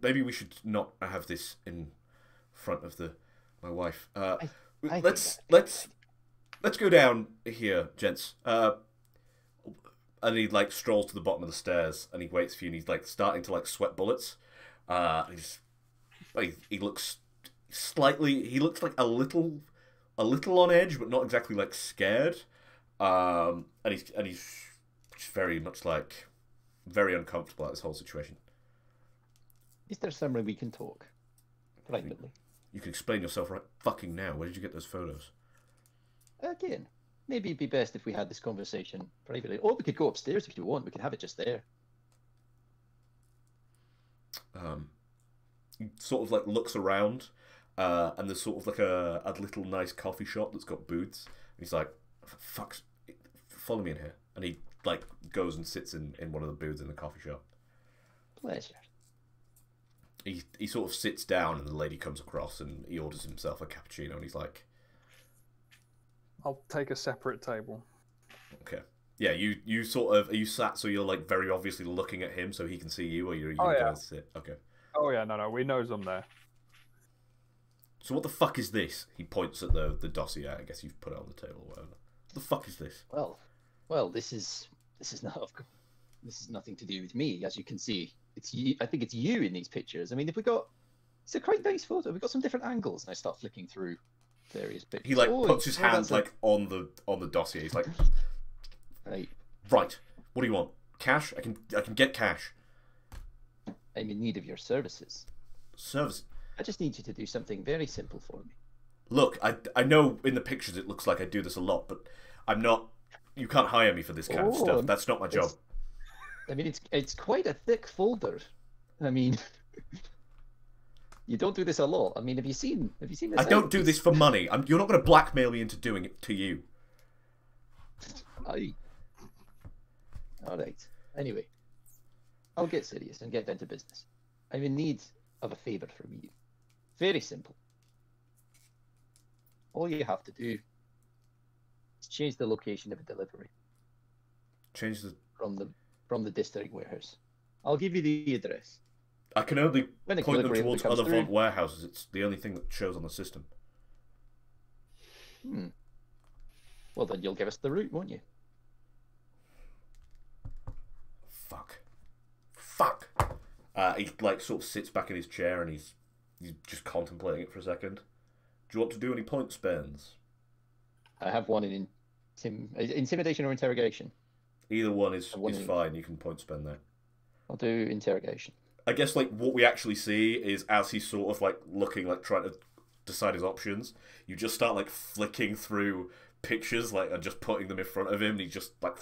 Maybe we should not have this in front of my wife. Let's go down here, gents. And he like strolls to the bottom of the stairs, and he waits for you, and he's like starting to like sweat bullets. He looks slightly. He looks like a little on edge, but not exactly like scared. And he's just very much like very uncomfortable at this whole situation. Is there somewhere we can talk privately? You can explain yourself right fucking now. Where did you get those photos? Again, maybe it'd be best if we had this conversation privately, or we could go upstairs if you want. We can have it just there. He sort of like looks around, and there's sort of like a little nice coffee shop that's got booths. And he's like, "Fuck, follow me in here." And he like goes and sits in one of the booths in the coffee shop. Pleasure. He sort of sits down, and the lady comes across, and he orders himself a cappuccino, and he's like, I'll take a separate table. Okay. Yeah, you sort of, are you sat so you're like very obviously looking at him so he can see you, or you guys sit? Okay. Oh yeah, no, we knows I'm there. So what the fuck is this? He points at the dossier. I guess you've put it on the table or whatever. What the fuck is this? Well, this is nothing to do with me, as you can see. It's you. I think it's you in these pictures. I mean, it's a quite nice photo. We've got some different angles, and I start flicking through various pictures. He like puts his hand like on the dossier. He's like, right. What do you want? Cash? I can get cash. I'm in need of your services. Service? I just need you to do something very simple for me. Look, I know in the pictures it looks like I do this a lot, but I'm not. You can't hire me for this kind of stuff. That's not my job. I mean, it's quite a thick folder. I mean, you don't do this a lot. I mean, have you seen this? I don't do this for money. You're not going to blackmail me into doing it to you. Aye. All right. Anyway, I'll get serious and get down to business. I'm in need of a favour from you. Very simple. All you have to do is change the location of a delivery. Change the from the district warehouse. I'll give you the address. I can only point them towards other through. Vaunt warehouses. It's the only thing that shows on the system. Well, then you'll give us the route, won't you? Fuck. He like sort of sits back in his chair and he's just contemplating it for a second. Do you want to do any point spends? I have one in intimidation or interrogation. Either one is fine. You can point spend there. I'll do interrogation. I guess like what we actually see is as he's sort of like looking, like trying to decide his options, you just start like flicking through pictures like and just putting them in front of him, and he's just like,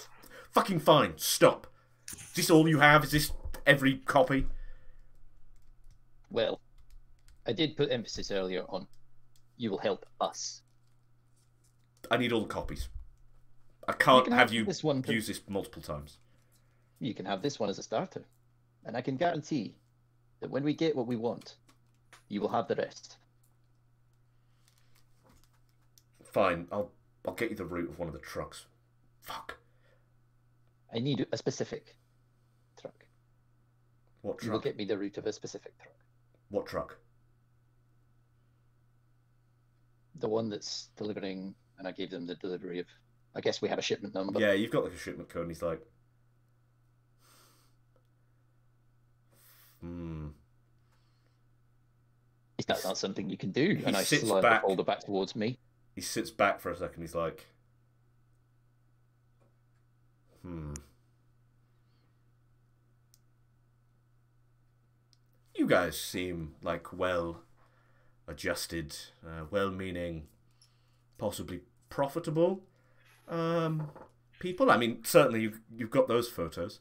fucking fine, stop. Is this all you have? Is this every copy? Well, I did put emphasis earlier on you will help us. I need all the copies. I can't have you this one use this multiple times. You can have this one as a starter. And I can guarantee that when we get what we want, you will have the rest. Fine, I'll get you the route of one of the trucks. Fuck. I need a specific truck. What truck? You will get me the route of a specific truck. What truck? The one that's delivering, and I gave them the delivery of, I guess we have a shipment number. Yeah, you've got like a shipment code, and he's like, Is that not something you can do? And I slide the folder back towards me. He sits back for a second, he's like, you guys seem like well-adjusted, well-meaning, possibly profitable people. I mean, certainly you've got those photos.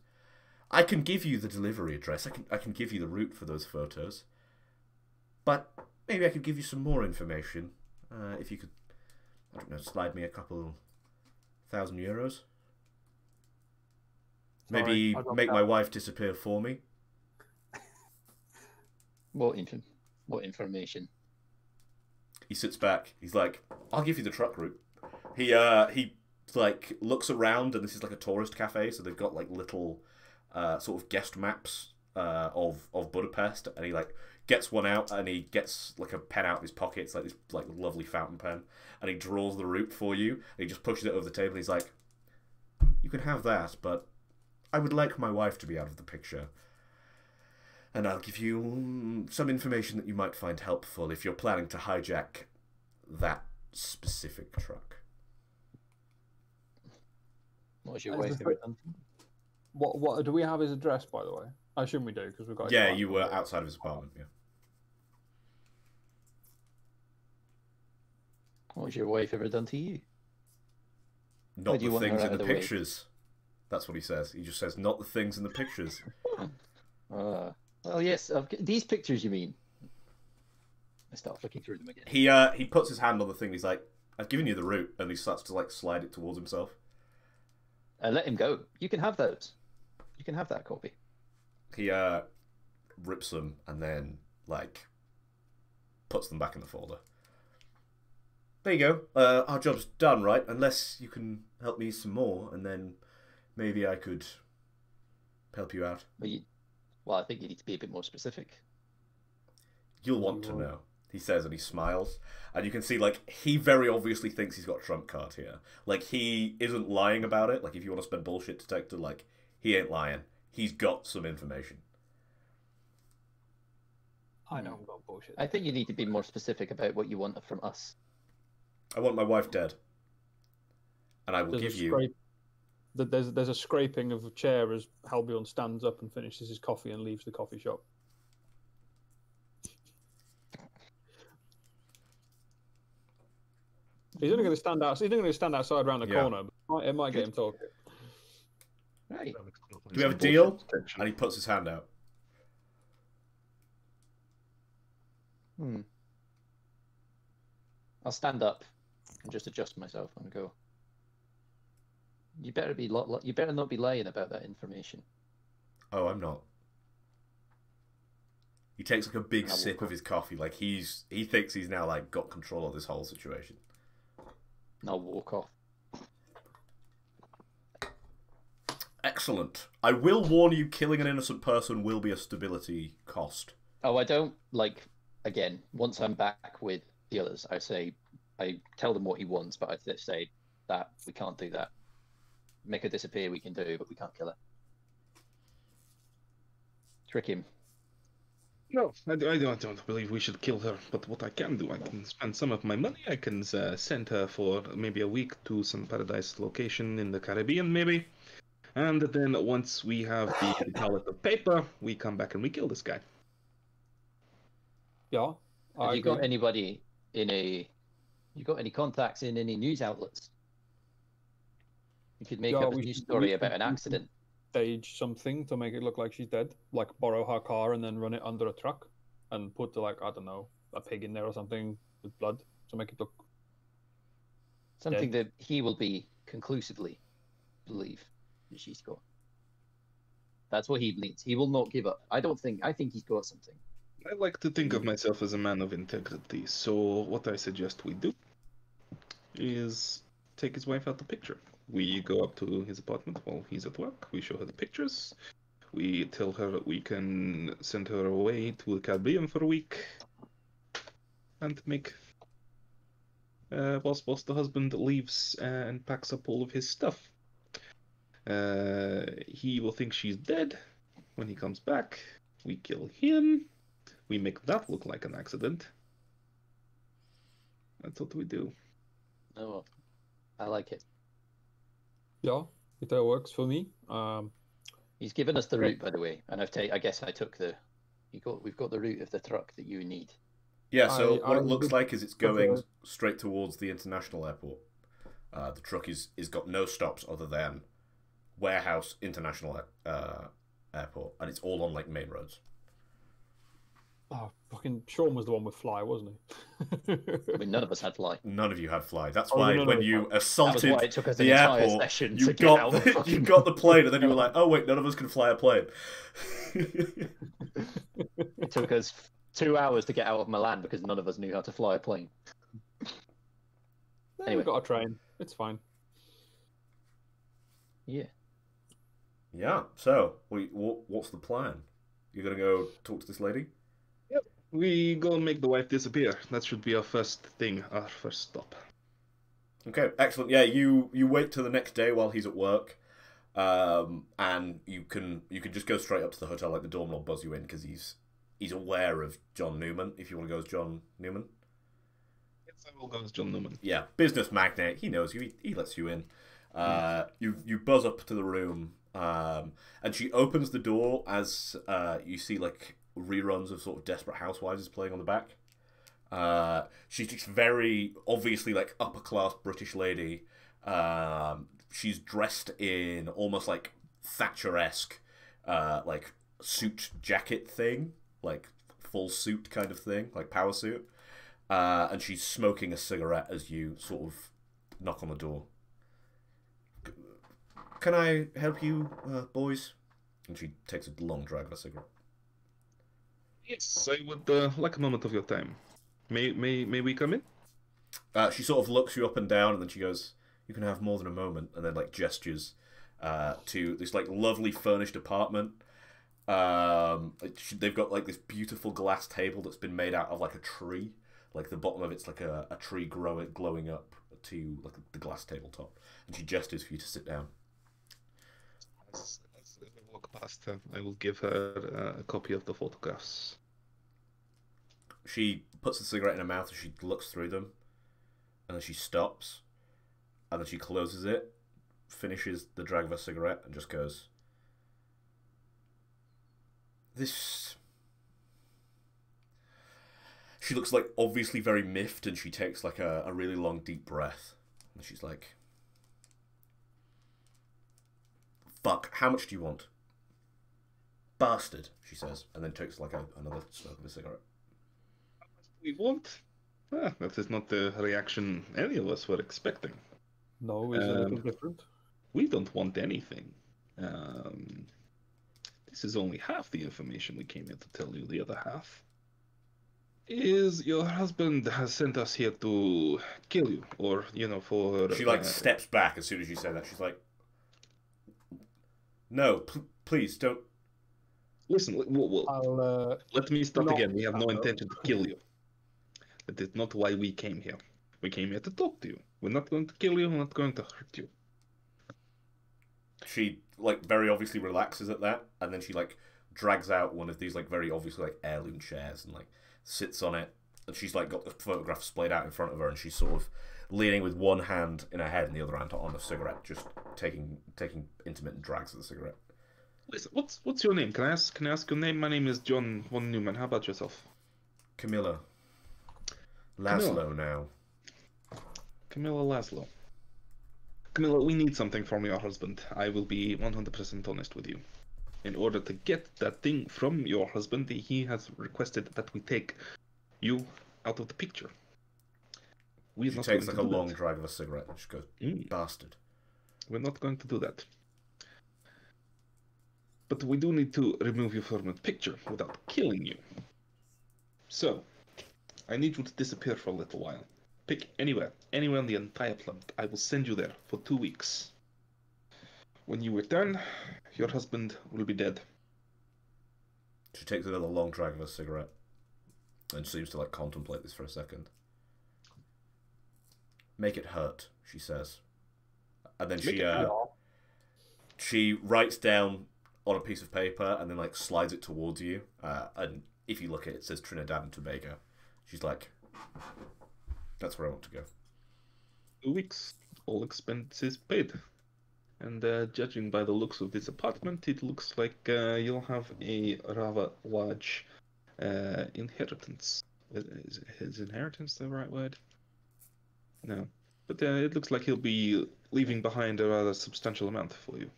I can give you the delivery address. I can give you the route for those photos. But maybe I could give you some more information. If you could, I don't know, slide me a couple €1,000. Maybe make my wife disappear for me. What information? He sits back. He's like, "I'll give you the truck route." He like looks around, and this is like a tourist cafe, so they've got like little sort of guest maps of Budapest, and he like gets one out, and he gets like a pen out of his pocket. It's like this like lovely fountain pen, and he draws the route for you, and he just pushes it over the table. And he's like, "You can have that, but I would like my wife to be out of the picture. And I'll give you some information that you might find helpful if you're planning to hijack that specific truck." What's your way? What do we have his address, by the way? I assume we do, because we've got his Yeah, apartment. you were outside of his apartment, yeah. What's your wife ever done to you? Not do you the want her things out in of the the way? pictures. That's what he says. He just says, "Not the things in the pictures." Well, yes, these pictures you mean? I start flicking through them again. He puts his hand on the thing. He's like, "I've given you the route," and he starts to like slide it towards himself. Let him go. You can have those. You can have that copy. He rips them and then like puts them back in the folder. There you go. Our job's done, right? Unless you can help me some more, and then maybe I could help you out. Well, I think you need to be a bit more specific. You'll want to know, he says, and he smiles. And you can see, like, he very obviously thinks he's got a trump card here. Like, he isn't lying about it. Like, if you want to spend bullshit detector, like, he ain't lying. He's got some information. I know I've got bullshit. I think you need to be more specific about what you want from us. I want my wife dead. And I will give you... There's a scraping of a chair as Halbjorn stands up and finishes his coffee and leaves the coffee shop. He's only going to stand out. He's only going to stand outside around the corner. But it might get him talking. Right. Do we have a deal? And he puts his hand out. I'll stand up and just adjust myself and go. You better not be lying about that information. Oh, I'm not. He takes like a big sip of his coffee. Like he thinks he's now like got control of this whole situation. And I'll walk off. Excellent. I will warn you, killing an innocent person will be a stability cost. Oh, I don't like. Again, once I'm back with the others, I tell them what he wants, but I say that we can't do that. Make her disappear, we can do, but we can't kill her. Trick him. No, I don't believe we should kill her. But what I can do, I can spend some of my money. I can send her for maybe a week to some paradise location in the Caribbean, maybe. And then once we have the pallet of paper, we come back and we kill this guy. Yeah. Have you got anybody You got any contacts in any news outlets? You could make up a news story about an accident. Stage something to make it look like she's dead, like borrow her car and then run it under a truck, and put I don't know, a pig in there or something with blood to make it look something dead. That he will be conclusively believe that she's got. That's what he believes. He will not give up. I think he's got something. I like to think of myself as a man of integrity, so what I suggest we do is take his wife out the picture. We go up to his apartment while he's at work, we show her the pictures, we tell her that we can send her away to the Caribbean for a week, and make... whilst the husband leaves and packs up all of his stuff. He will think she's dead. When he comes back, we kill him. We make that look like an accident. That's what we do. Oh, I like it. Yeah, it works for me. He's given us the route, by the way, and I guess I took the We've got the route of the truck that you need. Yeah, so I what it looks would like is it's going prefer- straight towards the international airport. The truck is got no stops other than Warehouse International Airport, and it's all on like main roads. Oh, fucking Sean was the one with fly, wasn't he? I mean, none of us had fly. None of you had fly. That's Oh, why no, when no, you no. That was assaulted why it took us an the entire airport, session you to get out of the you fucking got the plane, and then you were like, "Oh wait, none of us can fly a plane." It took us 2 hours to get out of Milan because none of us knew how to fly a plane. Anyway. We've got a train. It's fine. Yeah. Yeah. So, what's the plan? You're gonna go talk to this lady? We go and make the wife disappear. That should be our first thing, our first stop. Okay, excellent. Yeah, you wait till the next day while he's at work, and you can just go straight up to the hotel. Like the doorman will buzz you in because he's aware of John Newman. If you want to go as John Newman, Yes, I will go as John Newman. yeah, business magnate. He knows you. He lets you in. You buzz up to the room, and she opens the door as you see like reruns of sort of Desperate Housewives is playing on the back. She's just very obviously like upper class British lady. She's dressed in almost like Thatcher-esque, like suit jacket thing, like full suit kind of thing, like power suit. And she's smoking a cigarette as you sort of knock on the door. Can I help you, boys? And she takes a long drag of a cigarette. Yes, I would like a moment of your time. May we come in? She sort of looks you up and down, and then she goes, "You can have more than a moment," and then like gestures to this like lovely furnished apartment. They've got like this beautiful glass table that's been made out of like a tree. Like the bottom of it's like a tree glowing up to like the glass tabletop, and she gestures for you to sit down. As I walk past her, I will give her a copy of the photographs. She puts the cigarette in her mouth and she looks through them, and then she stops, and then she closes it, finishes the drag of her cigarette, and just goes, "This." She looks like obviously very miffed, and she takes like a really long deep breath, and she's like, "Fuck, how much do you want?" "Bastard," she says, and then takes like another smoke of a cigarette. We want? That is not the reaction any of us were expecting. No, it's a little different. We don't want anything. This is only half the information we came here to tell you. The other half is your husband has sent us here to kill you, or for. She like steps back as soon as you say that. She's like, "No, please don't." Listen, let me start not again. We have no follow. intention to kill you. That is not why we came here. We came here to talk to you. We're not going to kill you. We're not going to hurt you. She like very obviously relaxes at that, and then she like drags out one of these like very obviously like heirloom chairs and like sits on it, and she's like got the photograph splayed out in front of her, and she's sort of leaning with one hand in her head and the other hand on the cigarette, just taking intermittent drags of the cigarette. Listen, what's your name? Can I ask your name? My name is John von Newman. How about yourself? Camilla. Laszlo now. Camilla Laszlo. Camilla, we need something from your husband. I will be 100% honest with you. In order to get that thing from your husband, he has requested that we take you out of the picture. She takes like a long drag of a cigarette and she goes, "Bastard." We're not going to do that. But we do need to remove you from the picture without killing you. So, I need you to disappear for a little while. Pick anywhere on the entire planet. I will send you there for 2 weeks. When you return, your husband will be dead. She takes another long drag of a cigarette and seems to like contemplate this for a second. "Make it hurt," she says, and then she writes down on a piece of paper and then like slides it towards you. And if you look at it, it says Trinidad and Tobago. She's like, "That's where I want to go." 2 weeks, all expenses paid. And judging by the looks of this apartment, it looks like you'll have a rather large inheritance. Is inheritance the right word? No. But it looks like he'll be leaving behind a rather substantial amount for you.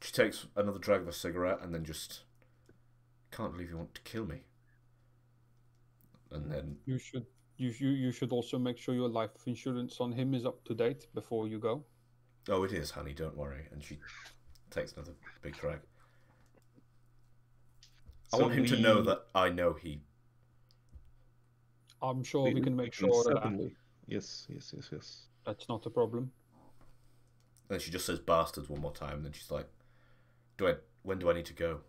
She takes another drag of a cigarette and then just... Can't believe you want to kill me. And then... You should also make sure your life insurance on him is up to date before you go. Oh, it is, honey, don't worry. And she takes another big drag. I want him to know that I know he... I'm sure we can make sure certainly. Yes. That's not a problem. And she just says bastards one more time, and then she's like, when do I need to go?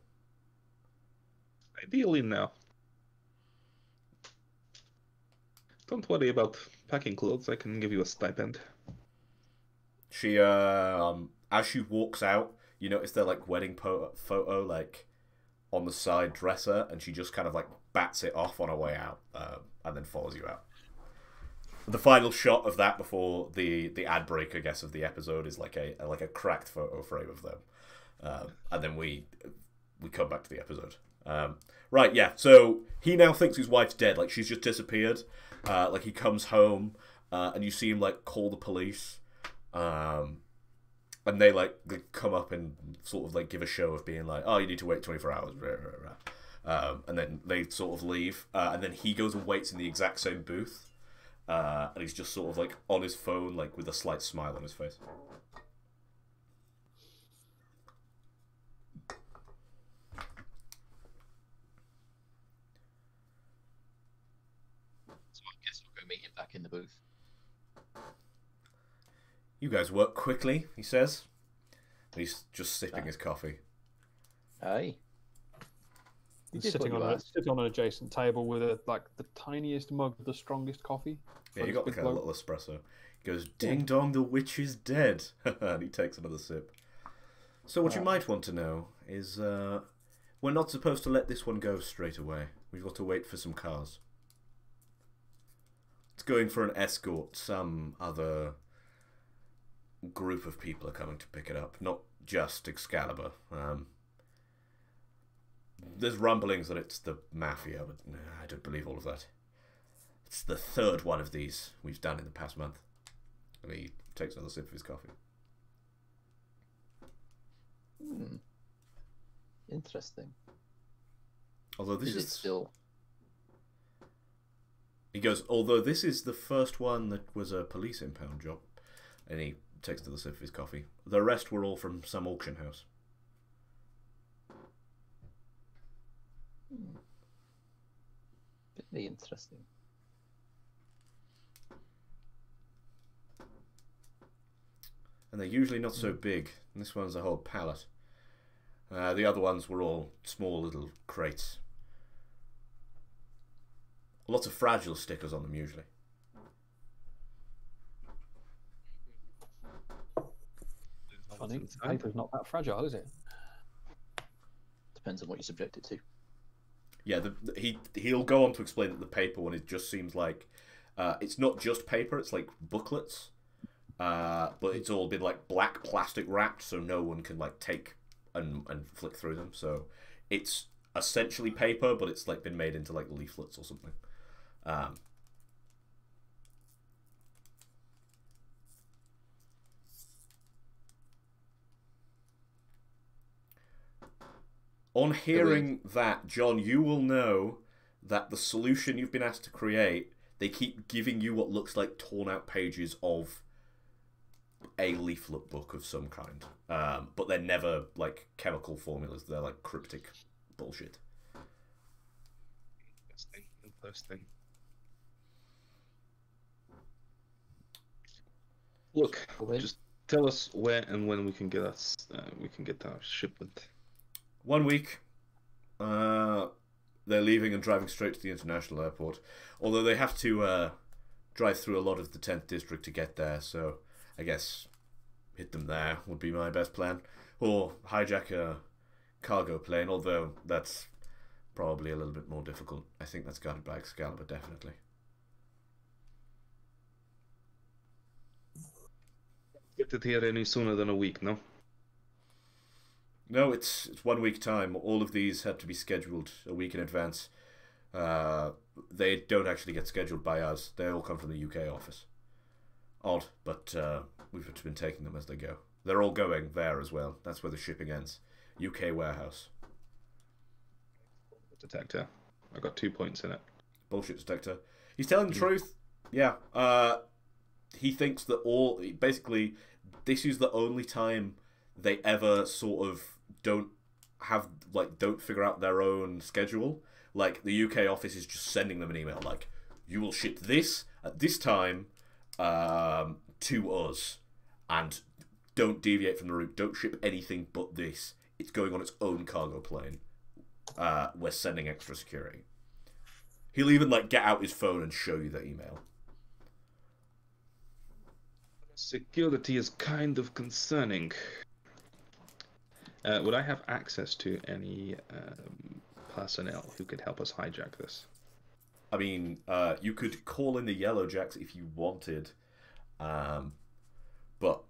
Ideally now. Don't worry about packing clothes. I can give you a stipend. She, as she walks out, you notice their, like, wedding photo, like, on the side dresser, and she just kind of, like, bats it off on her way out, and then follows you out. The final shot of that before the ad break, I guess, of the episode is like a cracked photo frame of them, and then we come back to the episode. Right, yeah. So he now thinks his wife's dead. Like, she's just disappeared. Like, he comes home, and you see him like call the police, and they come up and sort of like give a show of being like, oh, you need to wait 24 hours. And then they sort of leave, and then he goes and waits in the exact same booth. And he's just sort of like on his phone, like with a slight smile on his face. So I guess we'll go meet him back in the booth. You guys work quickly, he says. And he's just sipping his coffee. Aye. He's sitting on an adjacent table with the tiniest mug of the strongest coffee. Yeah, you got like a little espresso. He goes, ding dong, the witch is dead. And he takes another sip. So what you might want to know is we're not supposed to let this one go straight away. We've got to wait for some cars. It's going for an escort. Some other group of people are coming to pick it up. Not just Excalibur. There's rumblings that it's the Mafia, but I don't believe all of that. It's the third one of these we've done in the past month. And he takes another sip of his coffee. Interesting. Although this is still... He goes, although this is the first one that was a police impound job. And he takes another sip of his coffee. The rest were all from some auction house. Very interesting. And they're usually not so big. And this one's a whole pallet. The other ones were all small little crates. Lots of fragile stickers on them usually. Funny, paper's not that fragile, is it? Depends on what you subject it to. Yeah, he'll go on to explain that the paper one, it just seems like it's not just paper, it's like booklets, but it's all been like black plastic wrapped, so no one can like take and flick through them. So it's essentially paper, but it's like been made into like leaflets or something. On hearing that, John, you will know that the solution you've been asked to create, they keep giving you what looks like torn out pages of a leaflet book of some kind. But they're never like chemical formulas, they're like cryptic bullshit. Interesting. Look, just tell us where and when we can get our shipment. 1 week. They're leaving and driving straight to the international airport. Although they have to drive through a lot of the 10th district to get there, so I guess hit them there would be my best plan. Or hijack a cargo plane, although that's probably a little bit more difficult. I think that's guarded by Excalibur, definitely. Get it here any sooner than a week, no? No, it's 1 week time. All of these had to be scheduled a week in advance. They don't actually get scheduled by us. They all come from the UK office. Odd, but we've just been taking them as they go. They're all going there as well. That's where the shipping ends. UK warehouse. Detector. I got 2 points in it. Bullshit detector. He's telling the truth. Yeah. He thinks that basically this is the only time they ever sort of don't figure out their own schedule. Like, the UK office is just sending them an email like, you will ship this at this time to us, and don't deviate from the route. Don't ship anything but this. It's going on its own cargo plane. We're sending extra security. He'll even like get out his phone and show you the email. Security is kind of concerning. Would I have access to any personnel who could help us hijack this? I mean, you could call in the Yellow Jacks if you wanted, but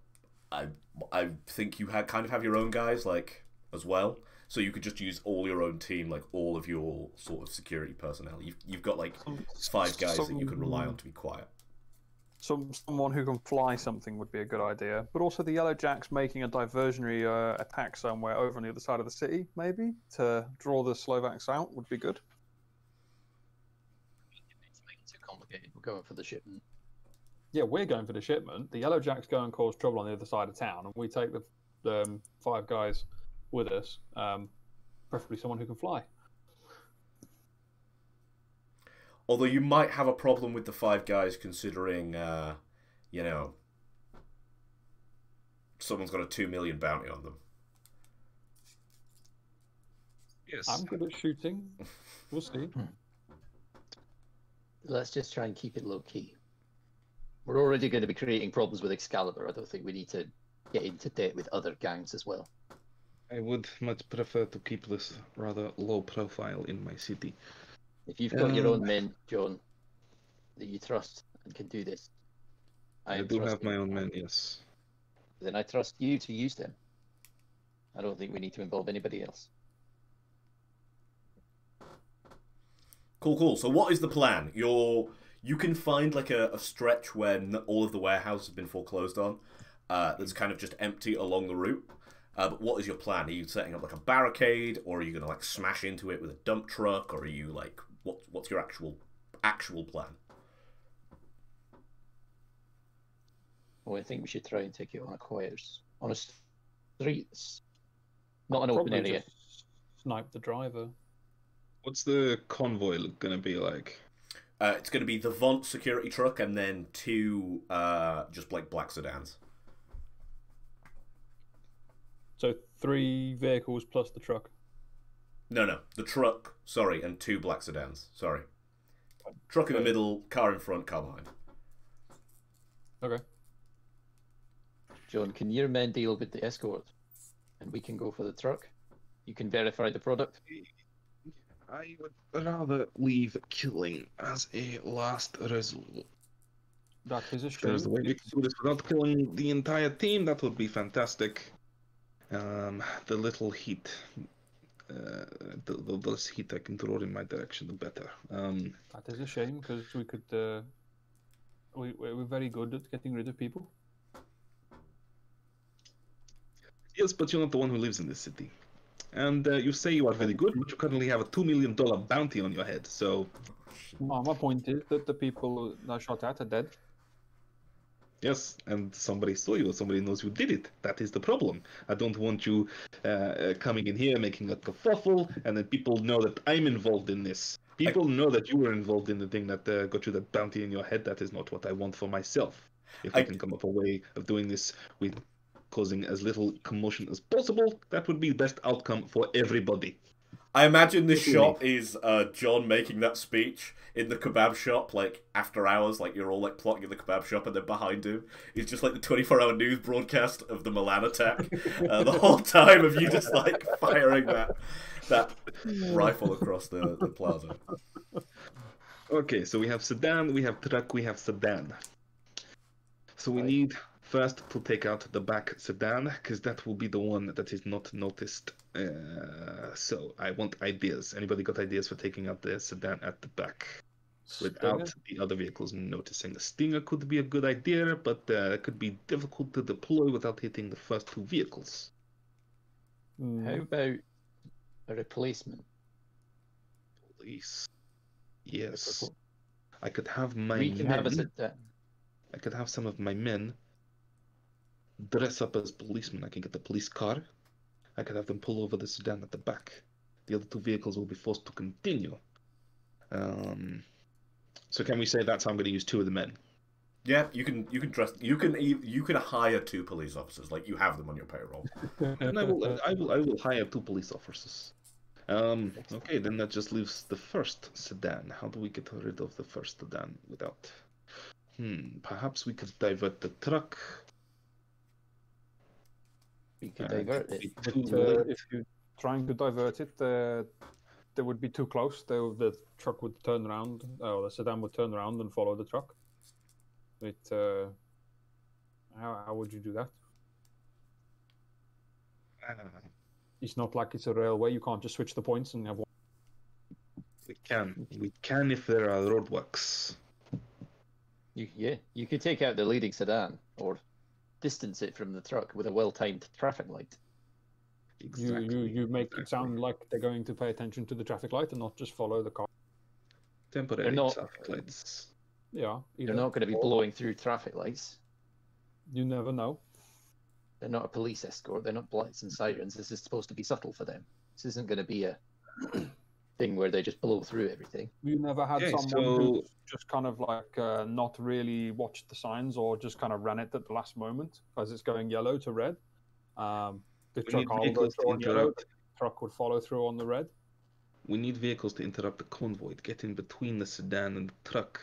I think you kind of have your own guys like as well, so you could just use all your own team, like all of your sort of security personnel. You've got like 5 guys that you can rely on to be quiet. Someone who can fly something would be a good idea, but also the Yellow Jacks making a diversionary attack somewhere over on the other side of the city, maybe to draw the Slovaks out would be good. It's making it too complicated. We're going for the shipment. Yeah, we're going for the shipment. The Yellow Jacks go and cause trouble on the other side of town, and we take the 5 guys with us, preferably someone who can fly. Although you might have a problem with the 5 guys, considering, you know, someone's got a 2 million bounty on them. Yes. I'm good at shooting. We'll see. Let's just try and keep it low key. We're already going to be creating problems with Excalibur. I don't think we need to get into debt with other gangs as well. I would much prefer to keep this rather low profile in my city. If you've got your own men, John, that you trust and can do this, I do have my own men, yes. Then I trust you to use them. I don't think we need to involve anybody else. Cool. So what is the plan? You can find like a stretch when all of the warehouse has been foreclosed on. That's kind of just empty along the route. But what is your plan? Are you setting up like a barricade, or are you going to like smash into it with a dump truck, or are you like what's your actual plan? Well, I think we should try and take it on a streets, not an open area. Just snipe the driver. What's the convoy going to be like? It's going to be the Vont security truck and then 2 just like black sedans. So 3 vehicles plus the truck. No, the truck, sorry, and 2 black sedans, sorry. Truck in the middle, car in front, car behind. Okay. John, can your men deal with the escort? And we can go for the truck? You can verify the product? I would rather leave killing as a last resort. That is a If shame. there's a way we can do this without killing the entire team, that would be fantastic. The little heat, the less heat I can throw in my direction, the better. That is a shame, because we could. We're very good at getting rid of people. Yes, but you're not the one who lives in this city. And you say you are very good, but you currently have a $2 million bounty on your head, so... Well, my point is that the people I shot at are dead. Yes, and somebody saw you, somebody knows you did it. That is the problem. I don't want you coming in here, making a kerfuffle, and then people know that I'm involved in this. People know that you were involved in the thing that got you that bounty in your head. That is not what I want for myself. If I can come up a way of doing this with causing as little commotion as possible, that would be the best outcome for everybody. I imagine this shot is John making that speech in the kebab shop, like, after hours, like, you're all, like, plotting in the kebab shop, and then behind him is just, like, the 24-hour news broadcast of the Milan attack. The whole time of you just, like, firing that rifle across the plaza. Okay, so we have sedan, we have truck, we have sedan. So we need First, to take out the back sedan, because that will be the one that is not noticed. So I want ideas. Anybody got ideas for taking out the sedan at the back without the other vehicles noticing? The Stinger could be a good idea, but it could be difficult to deploy without hitting the first two vehicles. How about a replacement? Police. Yes. I could have my We can men. have a sedan. I could have some of my men dress up as policemen. I can get the police car. I could have them pull over the sedan at the back. The other two vehicles will be forced to continue. So can we say that's how I'm going to use two of the men? Yeah, you can dress. You can hire 2 police officers. Like, you have them on your payroll. And I will hire 2 police officers. Okay, then that just leaves the first sedan. How do we get rid of the first sedan without? Perhaps we could divert the truck. We could divert it. If you're trying to divert it, they would be too close. The truck would turn around, or the sedan would turn around and follow the truck. How would you do that? It's not like it's a railway. You can't just switch the points and have one. We can if there are roadworks. You could take out the leading sedan or distance it from the truck with a well-timed traffic light. Exactly. You make it sound like they're going to pay attention to the traffic light and not just follow the car. Temporary not- traffic lights. Yeah. They're not going to be blowing through traffic lights. You never know. They're not a police escort. They're not lights and sirens. This is supposed to be subtle for them. This isn't going to be a thing where they just blow through everything. You never had Okay, someone who just kind of like not really watched the signs or just kind of ran it at the last moment as it's going yellow to red. The We truck need will go vehicles to through on yellow. interrupt. The truck would follow through on the red. We need vehicles to interrupt the convoy, to get in between the sedan and the truck.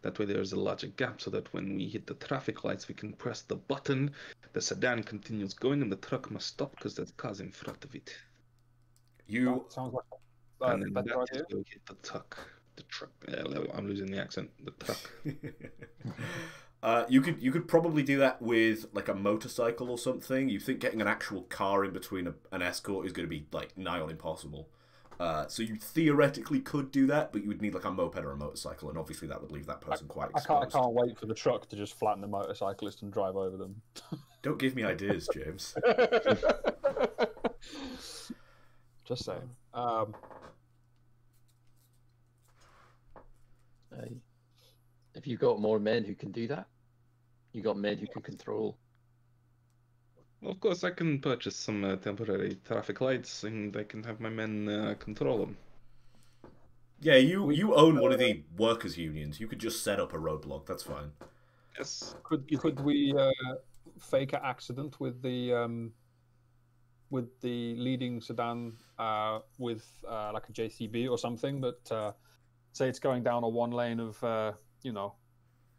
That way there's a larger gap so that when we hit the traffic lights, we can press the button, the sedan continues going, and the truck must stop because there's cars in front of it. That sounds like And then a better that is idea. where we hit the truck. The truck. I'm losing the accent. The truck. You could probably do that with like a motorcycle or something. You think getting an actual car in between an escort is going to be like nigh on impossible. So you theoretically could do that, but you would need like a moped or a motorcycle, and obviously that would leave that person quite I exposed. can't wait for the truck to just flatten the motorcyclist and drive over them. Don't give me ideas, James. Just saying. Have you got more men who can do that? You got men who can control. Of course, I can purchase some temporary traffic lights, and I can have my men control them. Yeah, you own one of the workers' unions. You could just set up a roadblock. That's fine. Yes. Could we fake an accident with the leading sedan with like a JCB or something that say it's going down a one lane of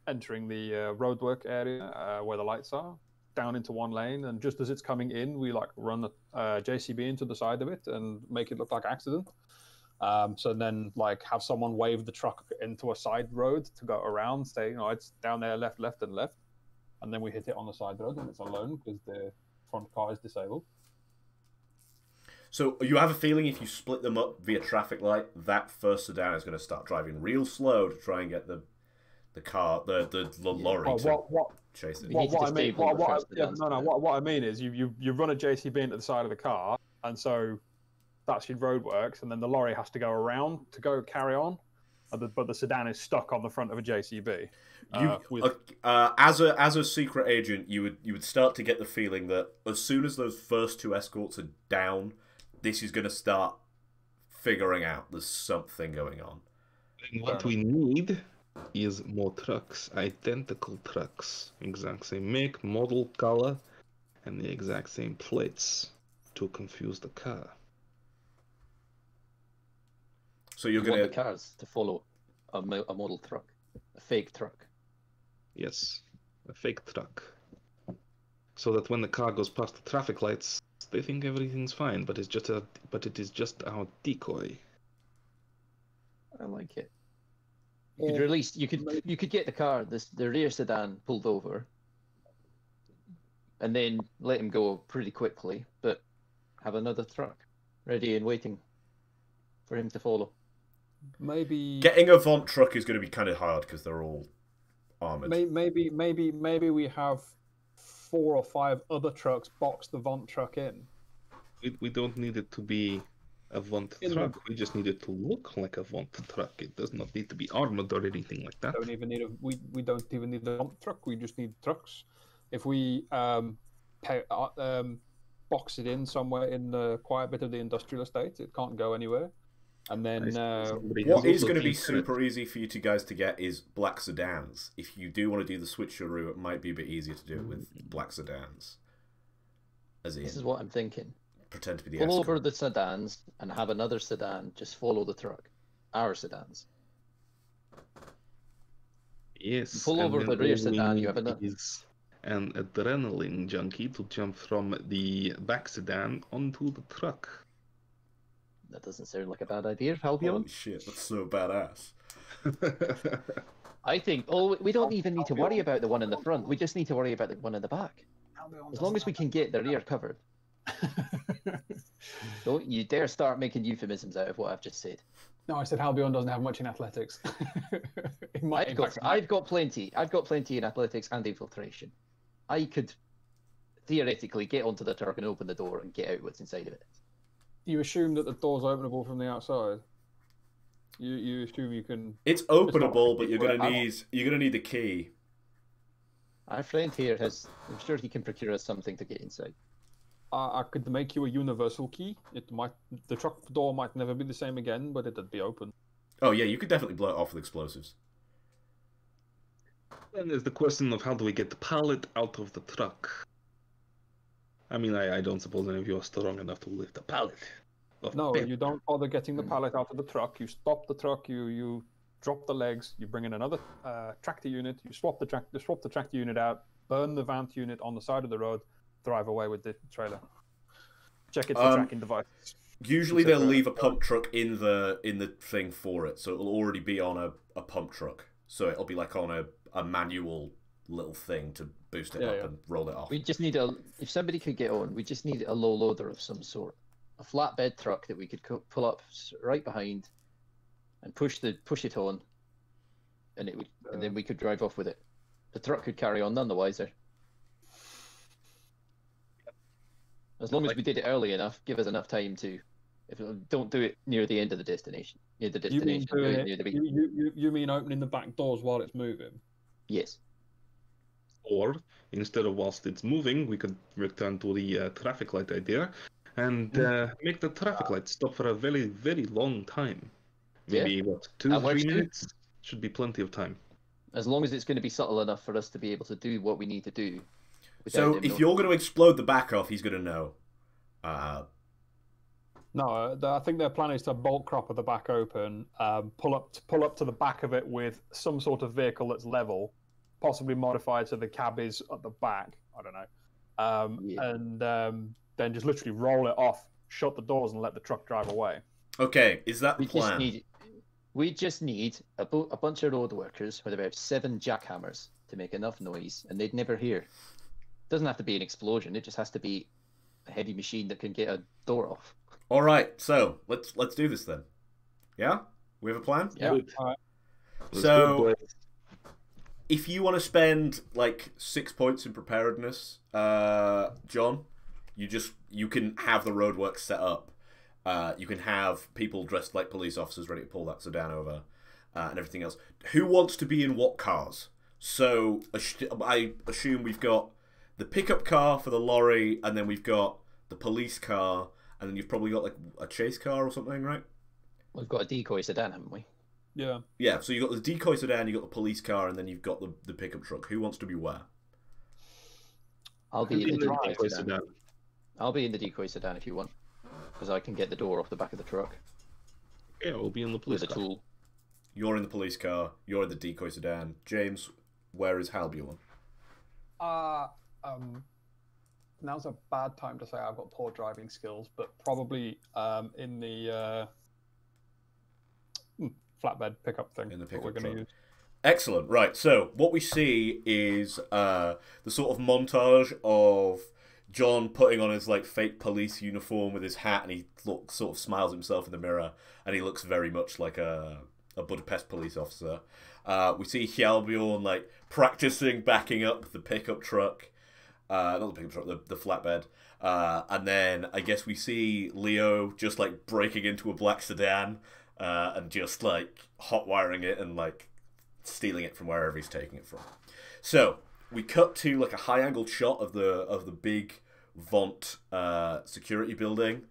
entering the roadwork area where the lights are, down into one lane, and just as it's coming in, we like run the JCB into the side of it and make it look like accident. So then like have someone wave the truck into a side road to go around, say it's down there, left, and then we hit it on the side road and it's alone because the front car is disabled. So you have a feeling if you split them up via traffic light, that first sedan is going to start driving real slow to try and get the car, the lorry to chase it. What I mean is you run a JCB into the side of the car, and so that's your roadworks, and then the lorry has to go around to go carry on, but the sedan is stuck on the front of a JCB. As a secret agent, you would start to get the feeling that as soon as those first two escorts are down, this is going to start figuring out there's something going on. And what we need is more trucks, identical trucks, exact same make, model, color, and the exact same plates to confuse the car. So you're You going want the cars to follow a model truck, a fake truck. Yes, a fake truck. So that when the car goes past the traffic lights, they think everything's fine, but it is just our decoy. I like it. You could release. You could get the car, the rear sedan pulled over, and then let him go pretty quickly, but have another truck ready and waiting for him to follow. Maybe Getting a Vaunt truck is going to be kind of hard because they're all armored. maybe we have 4 or 5 other trucks box the Vaunt truck in. We don't need it to be a Vaunt truck. We just need it to look like a Vaunt truck. It does not need to be armored or anything like that. We don't even need a Vaunt truck. We just need trucks. If we box it in somewhere in quite a bit of the industrial estate, it can't go anywhere. And then what is going to be super easy for you two guys to get is black sedans. If you do want to do the switcheroo, it might be a bit easier to do it with black sedans. As in, this is what I'm thinking. Pretend to be the Pull escort. over the sedans and have another sedan just follow the truck. Our sedans. Yes. Pull over the rear sedan. You have another. An adrenaline junkie to jump from the back sedan onto the truck. That doesn't sound like a bad idea, Albion. Holy shit, that's so badass. I think. Oh, we don't even need to worry about the one in the front. We just need to worry about the one in the back. As long as we can get the rear covered. Don't you dare start making euphemisms out of what I've just said. No, I said Albion doesn't have much in athletics. I've got plenty. I've got plenty in athletics and infiltration. I could theoretically get onto the truck and open the door and get out what's inside of it. You assume that the door's openable from the outside. You assume you can. It's openable, but you're gonna need the key. Our friend here has. I'm sure he can procure us something to get inside. I could make you a universal key. The truck door might never be the same again, but it'd be open. Oh yeah, you could definitely blow it off with explosives. Then there's the question of how do we get the pallet out of the truck? I mean, I don't suppose any of you are strong enough to lift a pallet. No, you don't bother getting the pallet out of the truck. You stop the truck. You drop the legs. You bring in another tractor unit. You swap the tractor unit out. Burn the Vant unit on the side of the road. Drive away with the trailer. Check it for tracking devices. Usually they'll leave a pump truck in the thing for it, so it'll already be on a pump truck. So it'll be like on a manual little thing to boost it up and roll it off. We just need if somebody could get on, we just need a low loader of some sort. A flatbed truck that we could pull up right behind and push it on, and and then we could drive off with it. The truck could carry on none the wiser. As long as we did it early enough, give us enough time to. If don't do it near the end of the destination, near the destination. You mean opening the back doors while it's moving? Yes. Or instead of whilst it's moving, we could return to the traffic light idea and make the traffic light stop for a very, very long time. Maybe what 2-3 minutes should be plenty of time. As long as it's going to be subtle enough for us to be able to do what we need to do. So if you're going to explode the back off, he's going to know. No, I think their plan is to bolt crop at the back open, pull up to the back of it with some sort of vehicle that's level, possibly modified so the cab is at the back. I don't know, and then just literally roll it off, shut the doors, and let the truck drive away. Okay, is that the plan? We just need a bunch of road workers with about 7 jackhammers to make enough noise, and they'd never hear. It doesn't have to be an explosion. It just has to be a heavy machine that can get a door off. All right, so let's do this then. Yeah, we have a plan. Yeah. So, if you want to spend like 6 points in preparedness, John, you can have the roadworks set up. You can have people dressed like police officers ready to pull that sedan over, and everything else. Who wants to be in what cars? So I assume we've got the pickup car for the lorry, and then we've got the police car, and then you've probably got like a chase car or something, right? We've got a decoy sedan, haven't we? Yeah. Yeah, so you've got the decoy sedan, you've got the police car, and then you've got the pickup truck. Who wants to be where? I'll be in the decoy sedan. I'll be in the decoy sedan if you want, because I can get the door off the back of the truck. Yeah, we'll be in the police car. With a tool. You're in the police car, you're in the decoy sedan. James, where is Halbjorn? Now's a bad time to say I've got poor driving skills, but probably in the flatbed pickup thing. In the pickup we're going to use. Excellent. Right. So what we see is the sort of montage of John putting on his like fake police uniform with his hat, and he sort of smiles himself in the mirror, and he looks very much like a Budapest police officer. We see Hjalbjorn like practicing backing up the pickup truck, not the pickup truck, the flatbed. And then I guess we see Leo just like breaking into a black sedan and just like hot wiring it and like stealing it from wherever he's taking it from. So we cut to like a high angled shot of the big Vont security building.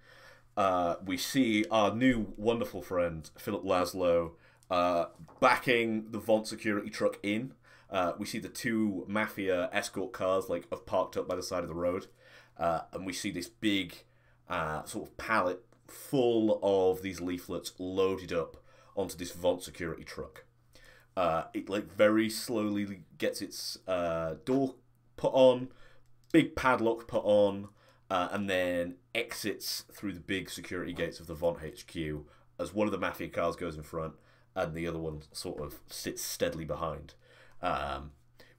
We see our new wonderful friend Philip Laszlo backing the Vont security truck in. We see the two mafia escort cars like have parked up by the side of the road. And we see this big sort of pallet full of these leaflets loaded up onto this Vont security truck. It like very slowly gets its door put on, big padlock put on, and then exits through the big security gates of the Vont HQ as one of the mafia cars goes in front and the other one sort of sits steadily behind.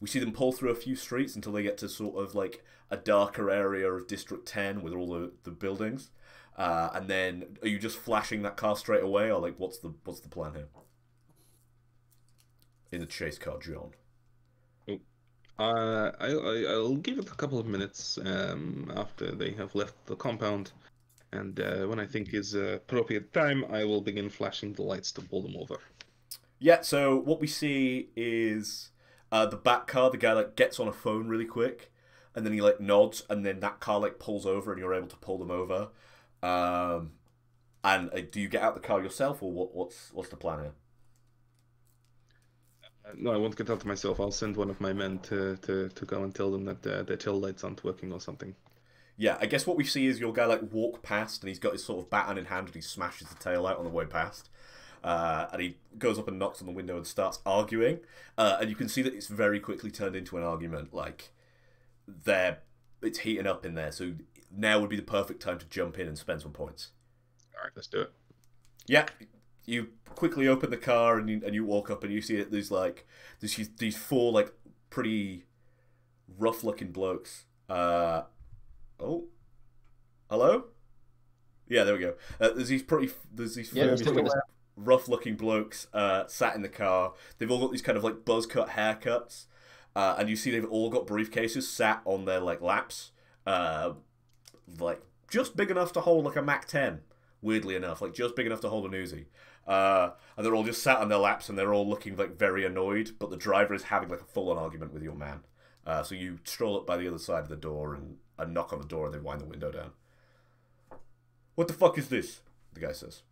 We see them pull through a few streets until they get to sort of like a darker area of District 10 with all the buildings. And then are you just flashing that car straight away, or like what's the plan here? In the chase car, John. I'll give it a couple of minutes after they have left the compound, and when I think is appropriate time, I will begin flashing the lights to pull them over. Yeah, so what we see is the back car, the guy like gets on a phone really quick, and then he like nods, and then that car like pulls over, and you're able to pull them over. And do you get out the car yourself, or what's the plan here? No, I won't get out myself. I'll send one of my men to go and tell them that their tail lights aren't working or something. Yeah, I guess what we see is your guy like walk past, and he's got his sort of baton in hand, and he smashes the tail light on the way past. And he goes up and knocks on the window and starts arguing. And you can see that it's very quickly turned into an argument. Like, it's heating up in there, so now would be the perfect time to jump in and spend some points. All right, let's do it. Yeah, you quickly open the car and you walk up and you see that there's these four like pretty rough looking blokes. Oh, hello. Yeah, there we go. There's these four rough looking blokes sat in the car. They've all got these kind of like buzz cut haircuts, and you see they've all got briefcases sat on their like laps, like just big enough to hold like a Mac 10. Weirdly enough, like just big enough to hold an Uzi. And they're all just sat on their laps, and they're all looking like very annoyed. But the driver is having like a full-on argument with your man. So you stroll up by the other side of the door and knock on the door, and they wind the window down. What the fuck is this? The guy says.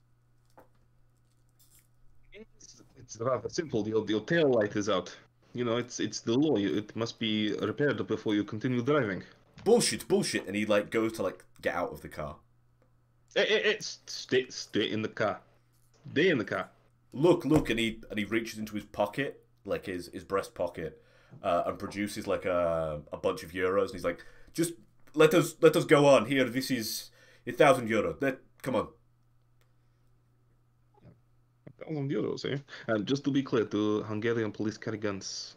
It's rather simple. Your tail light is out. You know, it's the law. It must be repaired before you continue driving. Bullshit. And he like goes to like get out of the car. Stay in the car. Stay in the car. Look, and he reaches into his pocket, like his breast pocket, and produces like a bunch of euros, and he's like, just let us go on here. This is 1,000 euros. Come on. 1,000 euros, eh? And just to be clear, do Hungarian police carry guns?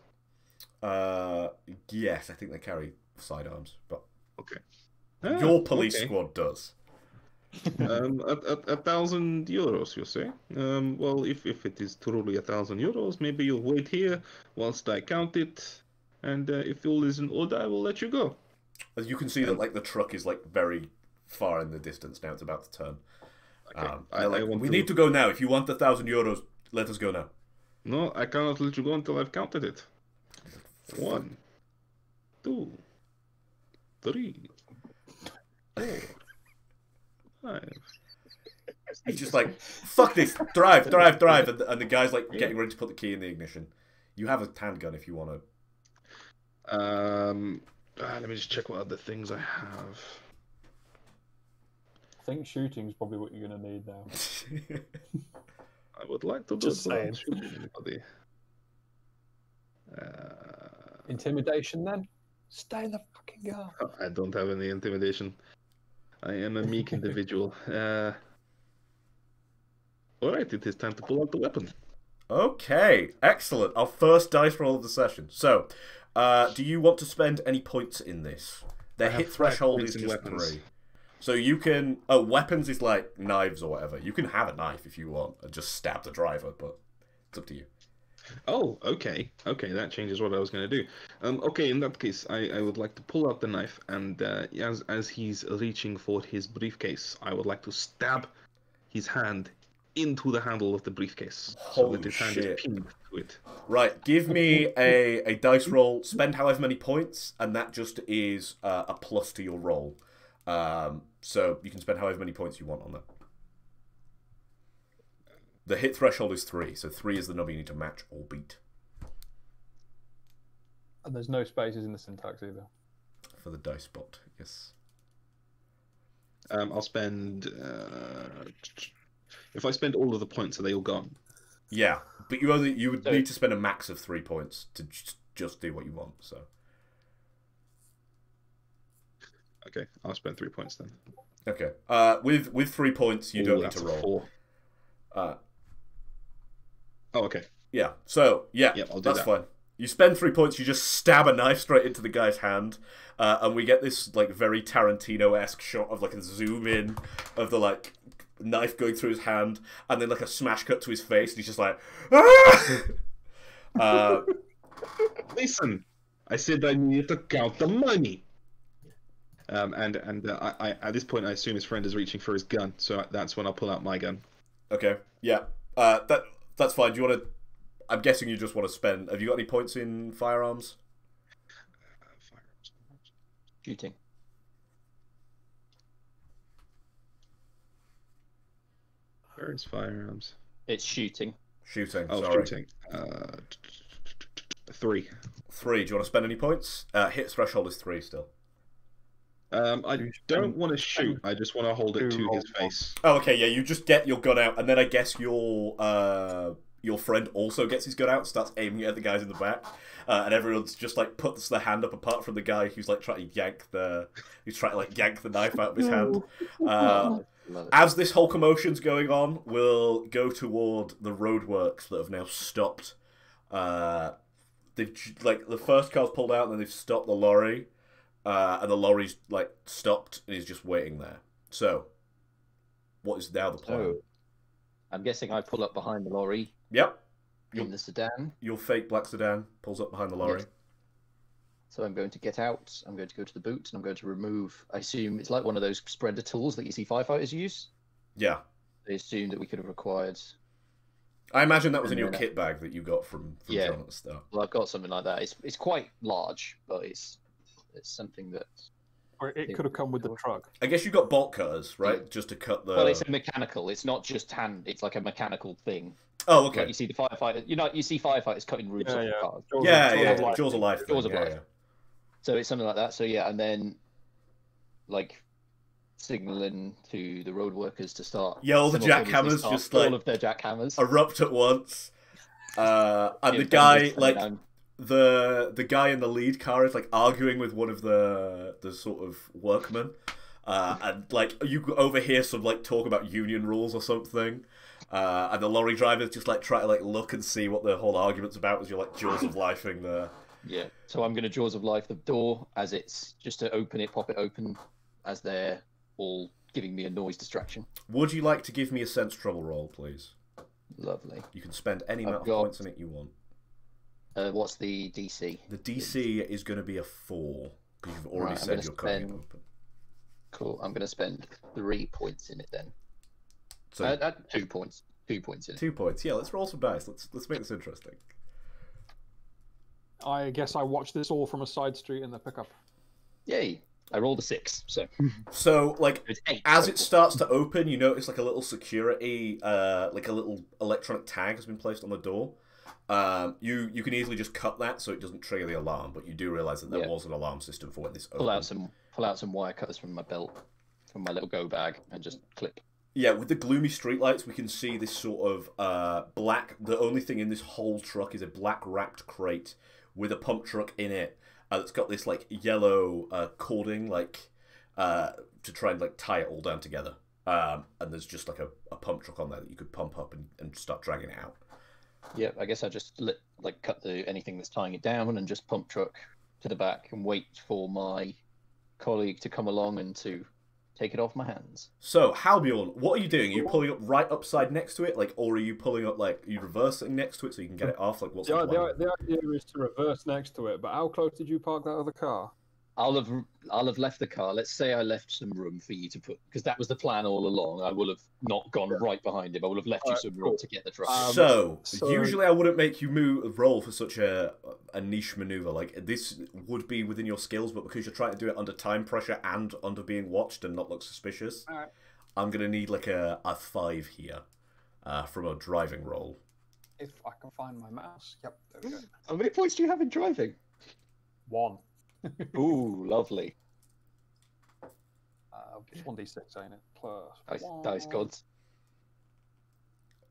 Yes, I think they carry sidearms, but okay. Your police squad does. 1,000 euros, you say? Well, if it is truly 1,000 euros, maybe you'll wait here whilst I count it, and if all is in order, I will let you go. As you can see, that like the truck is like very far in the distance now; it's about to turn. Okay. We need to go now. If you want 1,000 euros, let us go now. No, I cannot let you go until I've counted it. 1, 2, 3, 4. 5. He's just like, fuck this, drive, and the guy's like getting ready to put the key in the ignition. You have a handgun if you want to. Let me just check what other things I have. I think shooting's probably what you're going to need now. I would like to Just saying. shoot anybody. Intimidation then? Stay in the fucking car. I don't have any intimidation. I am a meek individual. Alright, it is time to pull out the weapon. Okay, excellent. Our first dice roll of the session. So, do you want to spend any points in this? The hit threshold is just 3. So you can... Oh, weapons is like knives or whatever. You can have a knife if you want and just stab the driver, but it's up to you. Oh, okay. Okay, that changes what I was going to do. Okay, in that case, I would like to pull out the knife, and as he's reaching for his briefcase, I would like to stab his hand into the handle of the briefcase. So that his hand is pinned to it. Right, give me a dice roll, spend however many points, and that just is a plus to your roll. So you can spend however many points you want on that. The hit threshold is 3, so 3 is the number you need to match or beat. And there's no spaces in the syntax either. For the dice bot, yes. I'll spend... if I spend all of the points, are they all gone? Yeah, but you would need to spend a max of 3 points to just do what you want, so... Okay, I'll spend 3 points then. Okay. With 3 points, you don't need to roll. 4. Oh, okay. Yeah. So yeah, I'll do that's that. fine. You spend 3 points. You just stab a knife straight into the guy's hand, and we get this like very Tarantino-esque shot of like a zoom in of the like knife going through his hand, and then like a smash cut to his face, and he's just like, ah! Listen, I said I needed to count the money. I at this point I assume his friend is reaching for his gun, so that's when I'll pull out my gun. Okay. Yeah. That's fine. Do you want to? I'm guessing you just want to spend. Have you got any points in firearms? Shooting. Where is firearms? It's shooting. Shooting. Oh, sorry. shooting. 3. 3. Do you want to spend any points? Hit threshold is 3 still. I don't want to shoot. I just want to hold it to his face. Oh, okay. Yeah, you just get your gun out, and then I guess your friend also gets his gun out, starts aiming at the guys in the back, and everyone's just like puts their hand up apart from the guy who's like trying to yank the knife out of his hand. As this whole commotion's going on, we'll go toward the roadworks that have now stopped. They've like the first car's pulled out, and then they've stopped the lorry. And the lorry's like stopped and he's just waiting there. So, what is now the plan? So, I'm guessing I pull up behind the lorry. Yep. In the sedan. Your fake black sedan pulls up behind the lorry. Yes. So I'm going to get out. I'm going to go to the boot and I'm going to remove. I assume it's like one of those spreader tools that you see firefighters use. Yeah. I assume that we could have required. I imagine that was in your kit bag that you got from John at the start. Well, I've got something like that. It's quite large, but it's something that... Or it could have come with the truck. I guess you got bolt cutters, right? Yeah. Just to cut the... Well, it's a mechanical. It's not just hand. It's like a mechanical thing. Oh, okay. Like you see the firefighter. You see firefighters cutting roofs off cars. Jaws of Life. Jaws of Life. Yeah. So it's something like that. So yeah, and then like signaling to the road workers to start. Yeah, all the jackhammers just like all of their jackhammers erupt at once. And the guy like. Down. The guy in the lead car is like arguing with one of the sort of workmen, and like you overhear some like talk about union rules or something, and the lorry drivers just like try to like look and see what the whole argument's about as you're like Jaws of Lifing the. Yeah, so I'm gonna Jaws of Life the door as it's just to open it, pop it open, as they're all giving me a noise distraction. Would you like to give me a sense trouble roll, please? Lovely. You can spend any amount of points on it you want. What's the DC? The DC is going to be a 4 because you've already said you're cutting it open. Cool. I'm going to spend 3 points in it then. So 2 points. 2 points in it. 2 points. Yeah, let's roll some dice. Let's make this interesting. I guess I watched this all from a side street in the pickup. Yay! I rolled a 6. So like as it starts to open, you notice like a little security, like a little electronic tag has been placed on the door. You can easily just cut that so it doesn't trigger the alarm, but you do realise that there was an alarm system for when this opened. Pull out some wire cutters from my belt, from my little go bag, and just click. Yeah, with the gloomy streetlights, we can see this sort of black. The only thing in this whole truck is a black wrapped crate with a pump truck in it that's got this like yellow cording, like to try and like tie it all down together. And there's just like a pump truck on there that you could pump up and start dragging it out. Yeah, I guess I just cut anything that's tying it down and just pump truck to the back and wait for my colleague to come along and to take it off my hands. So, Halbjorn, what are you doing? Are you pulling up right upside next to it, like, or are you pulling up like are you reversing next to it so you can get it off? Like, what's the plan? The idea is to reverse next to it, but how close did you park that other car? I'll have left the car. Let's say I left some room for you to put, because that was the plan all along. I will have not gone right behind him. I will have left you some room to get the truck. So usually I wouldn't make you roll for such a niche maneuver. Like, this would be within your skills, but because you're trying to do it under time pressure and under being watched and not look suspicious, I'm gonna need like a 5 here from a driving roll. If I can find my mouse. Yep, there we go. How many points do you have in driving? 1. Ooh, lovely. It's 1d6, ain't it? Plus Dice gods.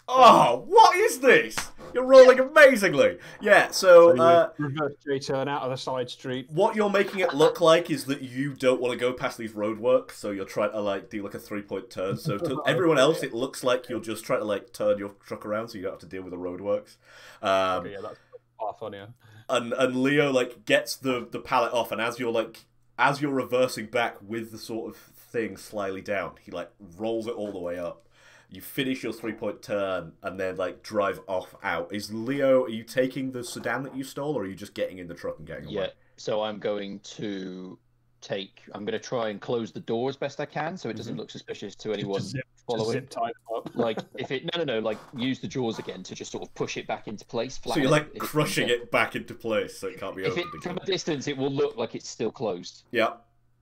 Oh, what is this? You're rolling amazingly. Yeah, so reverse J-turn out of the side street. what you're making it look like is that you don't want to go past these roadworks, so you're trying to like do like a 3-point turn. So to everyone else, it looks like you're just trying to like turn your truck around, so you don't have to deal with the roadworks. Okay, yeah, that's far funnier. And Leo like gets the pallet off, and as you're reversing back with the sort of thing slightly down, he like rolls it all the way up. You finish your 3-point turn and then like drive off out. Are you taking the sedan that you stole, or are you just getting in the truck and getting away? Yeah. So I'm going to try and close the door as best I can, so it doesn't look suspicious to anyone following. Zip tie it up. Like if it no, like use the jaws again to just sort of push it back into place. So you're like crushing it back into place, so it can't be opened again. From a distance, it will look like it's still closed. Yeah.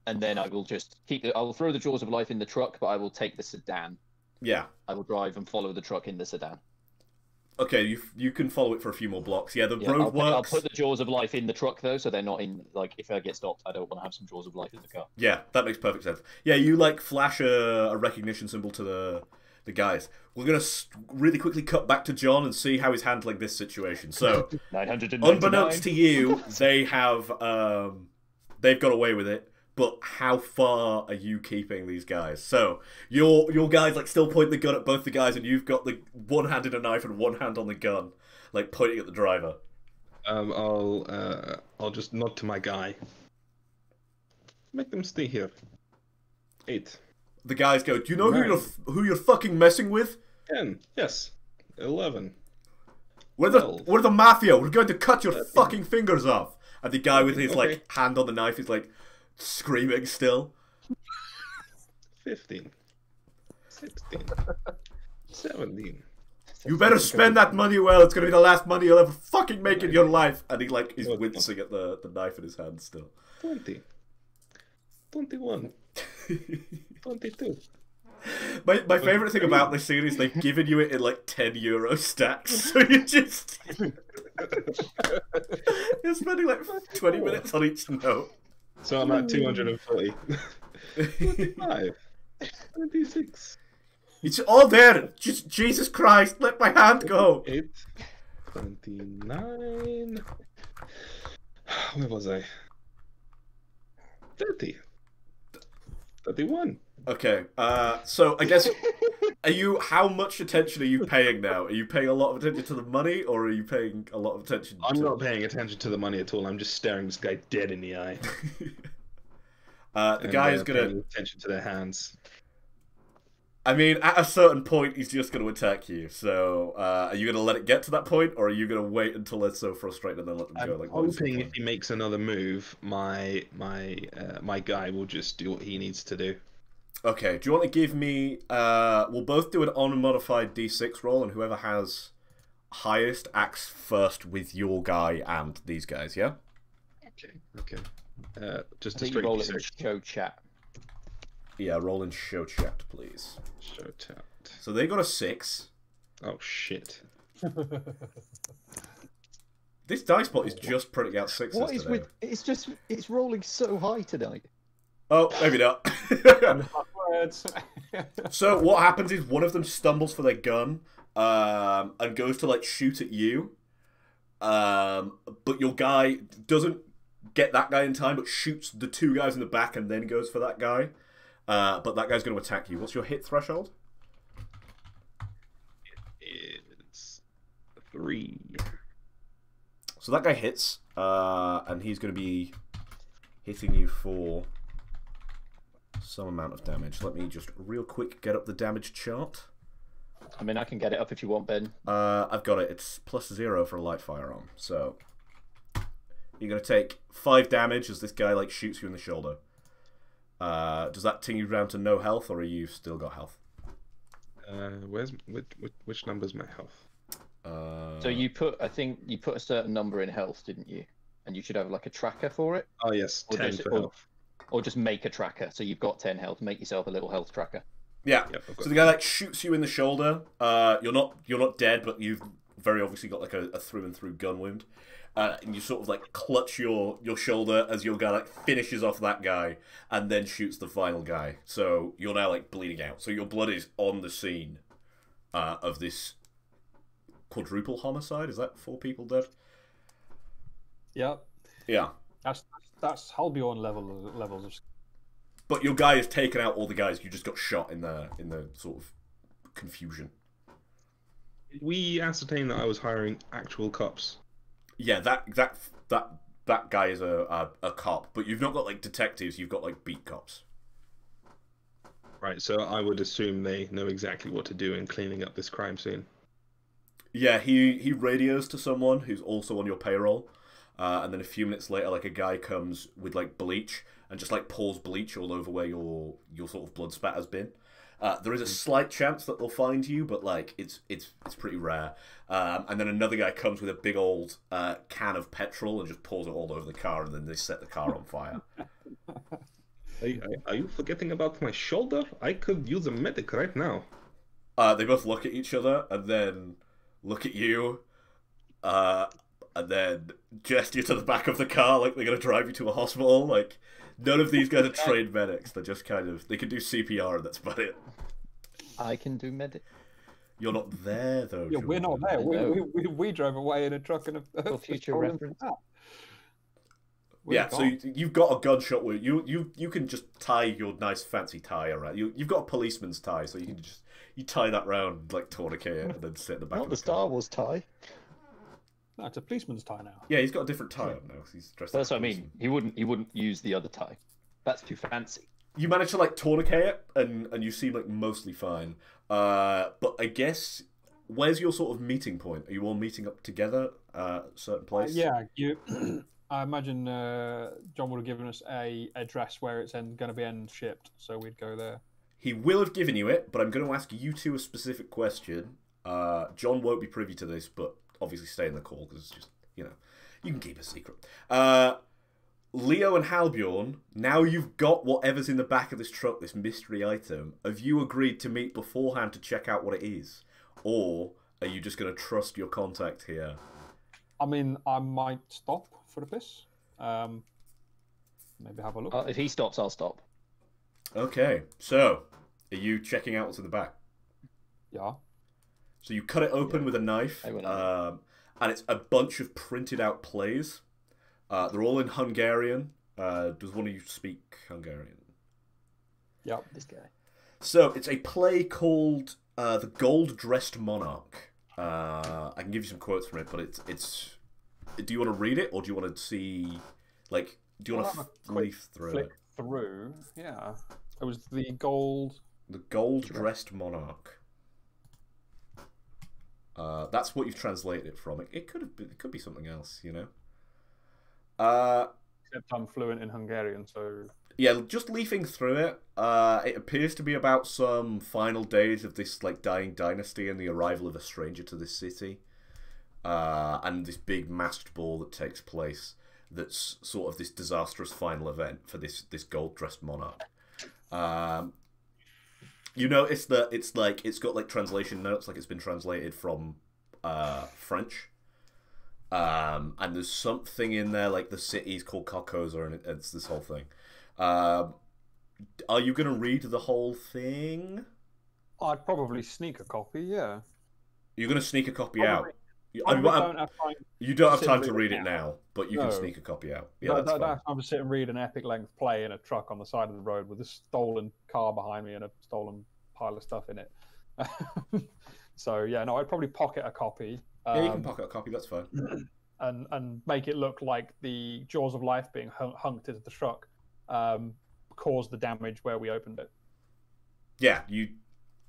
And then I will just I'll throw the jaws of life in the truck, but I will take the sedan. Yeah. I will drive and follow the truck in the sedan. Okay, you can follow it for a few more blocks. Yeah, the road I'll works. put the jaws of life in the truck though, so they're not in. Like, if I get stopped, I don't want to have some jaws of life in the car. Yeah, that makes perfect sense. Yeah, you like flash a recognition symbol to the guys. We're gonna really quickly cut back to John and see how he's handling this situation. So, 999. unbeknownst to you, they have they've got away with it. But how far are you keeping these guys? So your guys like still point the gun at both the guys, and you've got the one hand in a knife and one hand on the gun, like pointing at the driver. I'll just nod to my guy. Make them stay here. 8. The guys go, "Do you know who you're fucking messing with?" 10. Yes. 11. We're the mafia. We're going to cut your fucking fingers off. And the guy with his like hand on the knife is like screaming still. 15. 16. 17. You better spend that money well. It's gonna be the last money you'll ever fucking make in your life. And he like is wincing at the knife in his hand still. 20. 21. 22. My favourite thing about this series, they've given you it in like €10 stacks, so you're spending like 20 minutes on each note. So I'm at 240. 25. 26. It's all there. Just Jesus Christ, let my hand go. 8. 29. Where was I? 30. 31. Okay, so I guess, how much attention are you paying now? Are you paying a lot of attention to the money, or are you paying a lot of attention I'm not paying attention to the money at all. I'm just staring this guy dead in the eye. The guy is gonna paying attention to their hands. I mean, at a certain point, he's just gonna attack you. So, are you gonna let it get to that point, or are you gonna wait until they're so frustrated and then let them go? Like, I'm hoping if he makes another move, my guy will just do what he needs to do. Okay, do you want to give me... we'll both do an unmodified D6 roll, and whoever has highest acts first with your guy and these guys, yeah? Okay. Just I a think you roll it in straight show chat. Yeah, roll in show chat, please. show chat. So they got a 6. Oh, shit. This dice pot is just printing out 6s What is today. it's rolling so high tonight. Oh, maybe not. So what happens is one of them stumbles for their gun and goes to like shoot at you. But your guy doesn't get that guy in time, but shoots the 2 guys in the back and then goes for that guy. But that guy's going to attack you. What's your hit threshold? It's 3. 3. So that guy hits, and he's going to be hitting you for some amount of damage. Let me just real quick get up the damage chart. I mean, I can get it up if you want, Ben. I've got it. It's +0 for a light firearm. So you're going to take 5 damage as this guy like shoots you in the shoulder. Does that ting you down to no health, or are you still got health? Which number's my health? So I think you put a certain number in health, didn't you? And you should have like a tracker for it. Oh yes, Or 10 just- for or- health. Or just make a tracker. So you've got 10 health. Make yourself a little health tracker. Yeah. Yep, I've got So the guy like shoots you in the shoulder. You're not dead, but you've very obviously got like a through and through gun wound. And you sort of like clutch your shoulder as your guy like finishes off that guy and then shoots the final guy. So you're now like bleeding out. So your blood is on the scene of this quadruple homicide. Is that 4 people dead? Yep. Yeah. That's Halbjorn levels of. But your guy has taken out all the guys. You just got shot in the sort of confusion. We ascertained that I was hiring actual cops. Yeah, that guy is a cop, but you've not got like detectives. You've got like beat cops. Right, so I would assume they know exactly what to do in cleaning up this crime scene. Yeah, he radios to someone who's also on your payroll, and then a few minutes later, like a guy comes with like bleach and just like pours bleach all over where your sort of blood spat has been. There is a slight chance that they'll find you, but like it's pretty rare. And then another guy comes with a big old can of petrol and just pours it all over the car, and then they set the car on fire. Are you forgetting about my shoulder? I could use a medic right now. They both look at each other and then look at you, and then gesture to the back of the car like they're gonna drive you to a hospital. Like none of these guys are trained medics. They're just they can do CPR and that's about it. I can do medic. You're not there though. Yeah, we're not there. know. We drove away in a truck and a For future stolen reference. car. Yeah, so you've got a gunshot wound. You can just tie your nice fancy tie around. You've got a policeman's tie, so you can just tie that round like tourniquet it and then sit in the back. Not of the the car. Star Wars tie. No, it's a policeman's tie now. Yeah, he's got a different tie on now. 'Cause he's dressed. That's like what a I mean. He wouldn't use the other tie. That's too fancy. You manage to like tourniquet it, and you seem like mostly fine. But I guess where's your sort of meeting point? Are you all meeting up together at a certain place? Yeah, you. I imagine John would have given us a address where it's going to be end shipped, so we'd go there. He will have given you it, but I'm going to ask you two a specific question. John won't be privy to this, but obviously stay in the call because it's just, you can keep a secret. Leo and Halbjorn, now you've got whatever's in the back of this truck, this mystery item. Have you agreed to meet beforehand to check out what it is? Or are you just going to trust your contact here? I mean, I might stop for a piss. Maybe have a look. If he stops, I'll stop. Okay, so are you checking out what's in the back? Yeah. So you cut it open with a knife, I will. and it's a bunch of printed out plays. They're all in Hungarian. Does one of you speak Hungarian? Yep. This guy. So it's a play called The Gold-Dressed Monarch. I can give you some quotes from it, but it's. Do you want to read it, or do you want to see, like, do you want to leaf through flick it? through. Yeah. It was the gold. The Gold-Dressed Monarch. That's what you've translated it from. It could be something else, Except I'm fluent in Hungarian, so. Yeah, just leafing through it. It appears to be about some final days of this like dying dynasty and the arrival of a stranger to this city, and this big masked ball that takes place. That's sort of this disastrous final event for this gold-dressed monarch. You notice that it's got like translation notes, like it's been translated from French. And there's something in there like the city's called Carcosa, and it's this whole thing. Are you going to read the whole thing? I'd probably sneak a copy, yeah. You're going to sneak a copy Probably- out. You don't You don't have have time time sit to and read read it it now, but you No. can sneak a copy out. Yeah, I that's don't fine. have time to sit and read an epic length play in a truck on the side of the road with a stolen car behind me and a stolen pile of stuff in it. So yeah, no, I'd probably pocket a copy Yeah, you can pocket a copy. That's fine. And make it look like the jaws of life being hunked into the truck caused the damage where we opened it. Yeah, you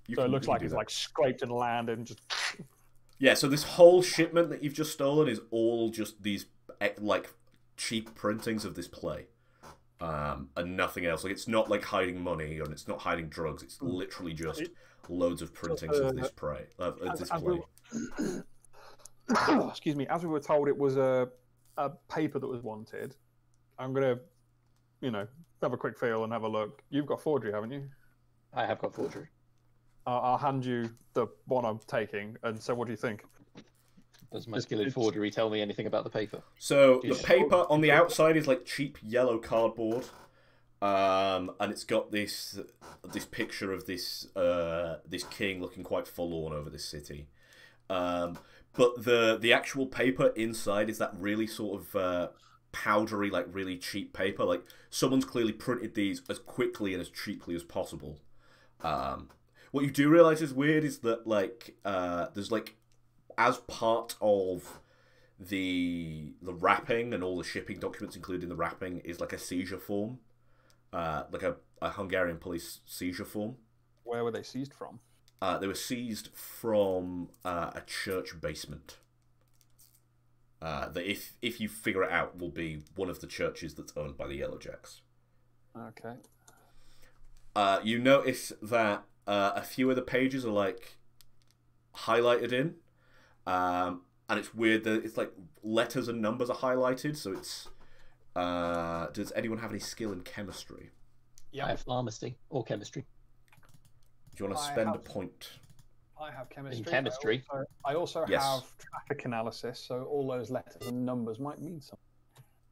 so can, it looks you can like do it's that. like scraped and landed and just. Yeah, so this whole shipment that you've just stolen is all just these like cheap printings of this play, and nothing else. Like it's not like hiding money and it's not hiding drugs. It's literally just loads of printings of this play. Excuse me. As we were told, it was a paper that was wanted. I'm gonna, have a quick feel and have a look. You've got forgery, haven't you? I have got forgery. I'll hand you the one I'm taking, and so what do you think? Does my skill in forgery tell me anything about the paper? So the paper on the outside is like cheap yellow cardboard, and it's got this picture of this king looking quite forlorn over this city. But the actual paper inside is that really sort of powdery, like really cheap paper. Like someone's clearly printed these as quickly and as cheaply as possible. What you do realize is weird is that like there's like as part of the wrapping and all the shipping documents included in the wrapping is like a seizure form, like a Hungarian police seizure form. Where were they seized from? They were seized from a church basement. That if you figure it out will be one of the churches that's owned by the Yellowjacks. Okay. You notice that a few of the pages are like highlighted in, and it's weird that it's like letters and numbers are highlighted. So it's does anyone have any skill in chemistry? Yeah, I have pharmacy or chemistry. Do you want to spend a point? I have chemistry. In chemistry. I also Yes. have traffic analysis, so all those letters and numbers might mean something.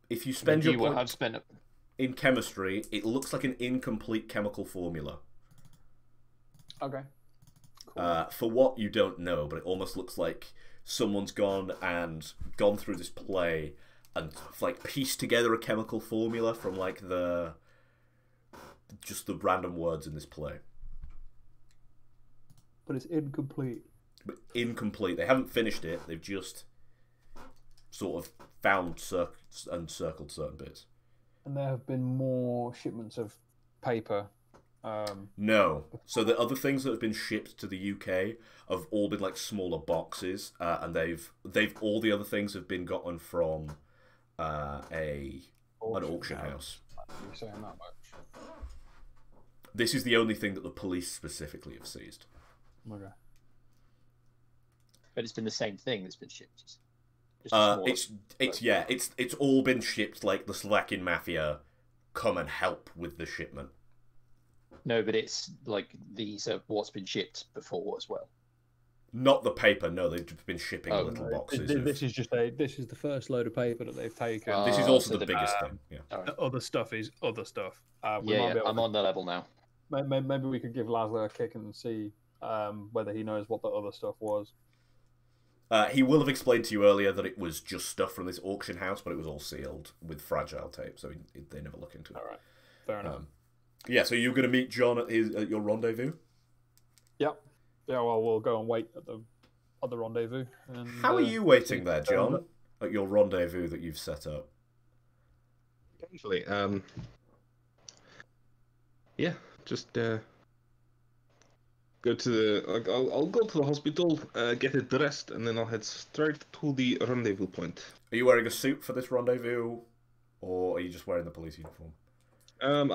If you spend your point I've spent in chemistry, it looks like an incomplete chemical formula. Okay. Cool. For what you don't know, but it almost looks like someone's gone through this play and like pieced together a chemical formula from like just the random words in this play. But it's incomplete. But incomplete. They haven't finished it. They've just sort of found and circled certain bits. And there have been more shipments of paper. No. So the other things that have been shipped to the UK have all been like smaller boxes, and they've all the other things have been gotten from an auction house. You're saying that much. This is the only thing that the police specifically have seized. Okay. But it's been the same thing that's been shipped. It's all been shipped. Like the Slovakian mafia come and help with the shipment. No, but it's like these are what's been shipped before as well. Not the paper. No, they've been shipping little boxes. This is the first load of paper that they've taken. This is also the biggest thing. Yeah. Right. Other stuff is other stuff. I'm on the level now. Maybe we could give Laszlo a kick and see whether he knows what the other stuff was. He will have explained to you earlier that it was just stuff from this auction house, but it was all sealed with fragile tape, so they never look into it. All right, fair enough. Yeah, so you're going to meet John at your rendezvous? Yep. Yeah, well, we'll go and wait at the rendezvous. And, how are you waiting there, John, at your rendezvous that you've set up? Potentially. Yeah, just go to the. I'll go to the hospital, get it dressed, and then I'll head straight to the rendezvous point. Are you wearing a suit for this rendezvous, or are you just wearing the police uniform?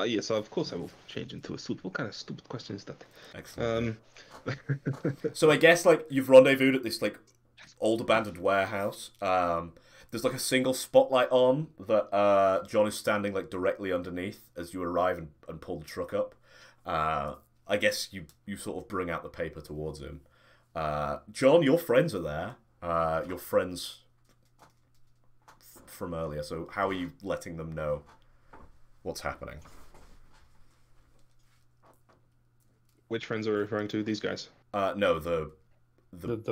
Yes, of course I will change into a suit. What kind of stupid question is that? Excellent. So I guess like you've rendezvoused at this like old abandoned warehouse. There's like a single spotlight on that John is standing like directly underneath as you arrive and pull the truck up. I guess you sort of bring out the paper towards him. John, your friends are there. Your friends from earlier. So how are you letting them know what's happening? Which friends are referring to? These guys? No, the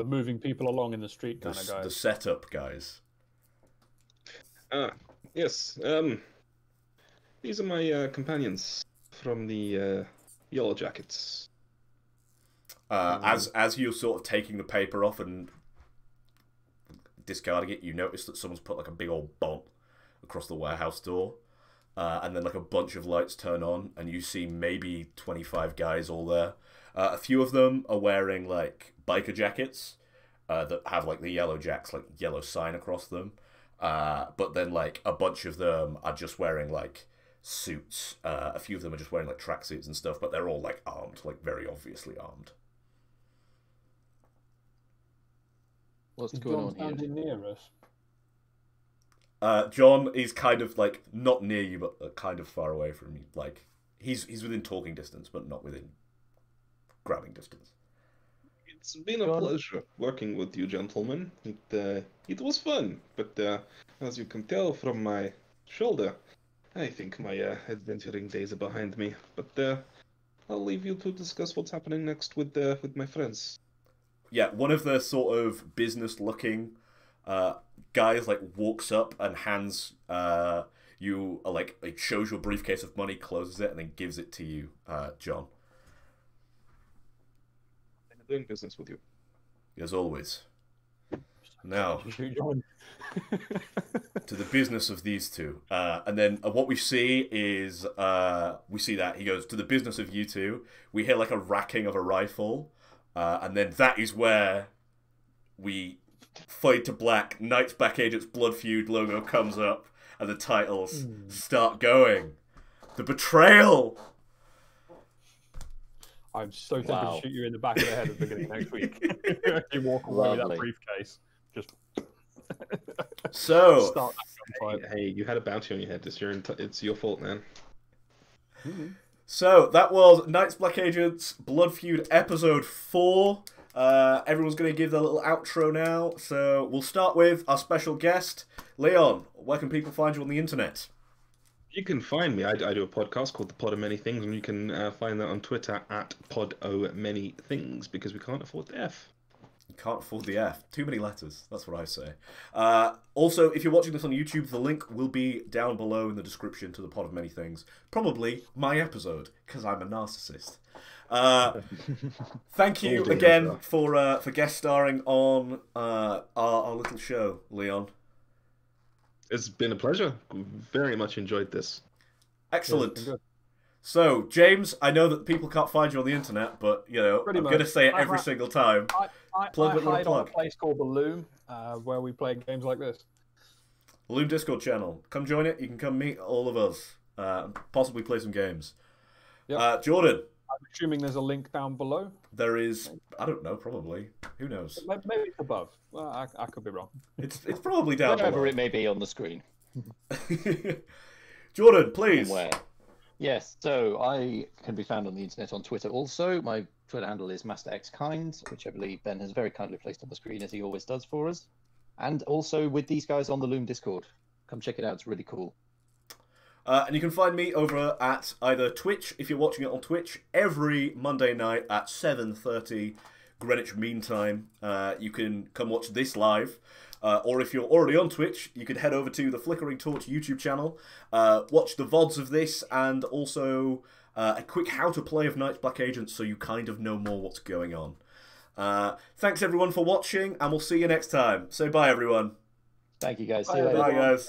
moving people along in the street kind of guys. The setup guys. Yes. These are my companions from the Yellow Jackets. As you're sort of taking the paper off and discarding it, you notice that someone's put like a big old bomb across the warehouse door. And then like a bunch of lights turn on, and you see maybe 25 guys all there. A few of them are wearing like biker jackets that have like the yellow jacks, like yellow sign across them. But then like a bunch of them are just wearing like suits. A few of them are just wearing like tracksuits and stuff, but they're all like armed, like very obviously armed. What's Is going John on here? standing near us? John is kind of like not near you, but kind of far away from you. Like he's within talking distance, but not within grabbing distance. It's been a pleasure working with you, gentlemen. It was fun, but as you can tell from my shoulder, I think my adventuring days are behind me. But I'll leave you to discuss what's happening next with my friends. Yeah, one of the sort of business-looking guys like walks up and hands you like shows you a briefcase of money, closes it, and then gives it to you, John. I'm doing business with you. As always. Now, John. to the business of these two. And then what we see is, we see that, he goes, to the business of you two. We hear like a racking of a rifle. And then that is where we fade to black. Night's Black Agent's Blood Feud logo comes up. And the titles start going. The betrayal! I'm so tempted Wow. to shoot you in the back of the head at the beginning of next week. You walk away with that Lovely. briefcase. Just So, start that gunfight. Hey, you had a bounty on your head. It's your fault, man. So that was Night's Black Agents Blood Feud episode 4. Everyone's going to give their little outro now. So we'll start with our special guest, Leon. Where can people find you on the internet? You can find me. I do a podcast called The Pod of Many Things, and you can find that on Twitter at PodOManyThings, because we can't afford the F. You can't afford the F. Too many letters. That's what I say. Also, if you're watching this on YouTube, the link will be down below in the description to the Pod of Many Things. Probably my episode, because I'm a narcissist. Thank you again for guest starring on our little show, Leon. It's been a pleasure. Very much enjoyed this. Excellent. Yeah, So, James, I know that people can't find you on the internet, but, you know, Pretty I'm going to much. say it every single time. I Plug what you wanna hide on a plug. place called the Loom, where we play games like this. Loom Discord channel. Come join it. You can come meet all of us. Possibly play some games. Yep. Jordan, I'm assuming there's a link down below. there is... I don't know, probably. Who knows? Maybe it's above. Well, I could be wrong. It's probably down Wherever below. it may be on the screen. Jordan, please. Where? Yes, so I can be found on the internet on Twitter also. My Twitter handle is MasterXKind, which I believe Ben has very kindly placed on the screen, as he always does for us. And also with these guys on the Loom Discord. Come check it out, it's really cool. And you can find me over at either Twitch, if you're watching it on Twitch, every Monday night at 7:30 Greenwich Mean Time. You can come watch this live. Or if you're already on Twitch, you can head over to the Flickering Torch YouTube channel, watch the VODs of this, and also a quick how to play of Night's Black Agents so you kind of know more what's going on. Thanks everyone for watching, and we'll see you next time. So bye everyone. Thank you guys. See Bye, you later. Bye guys.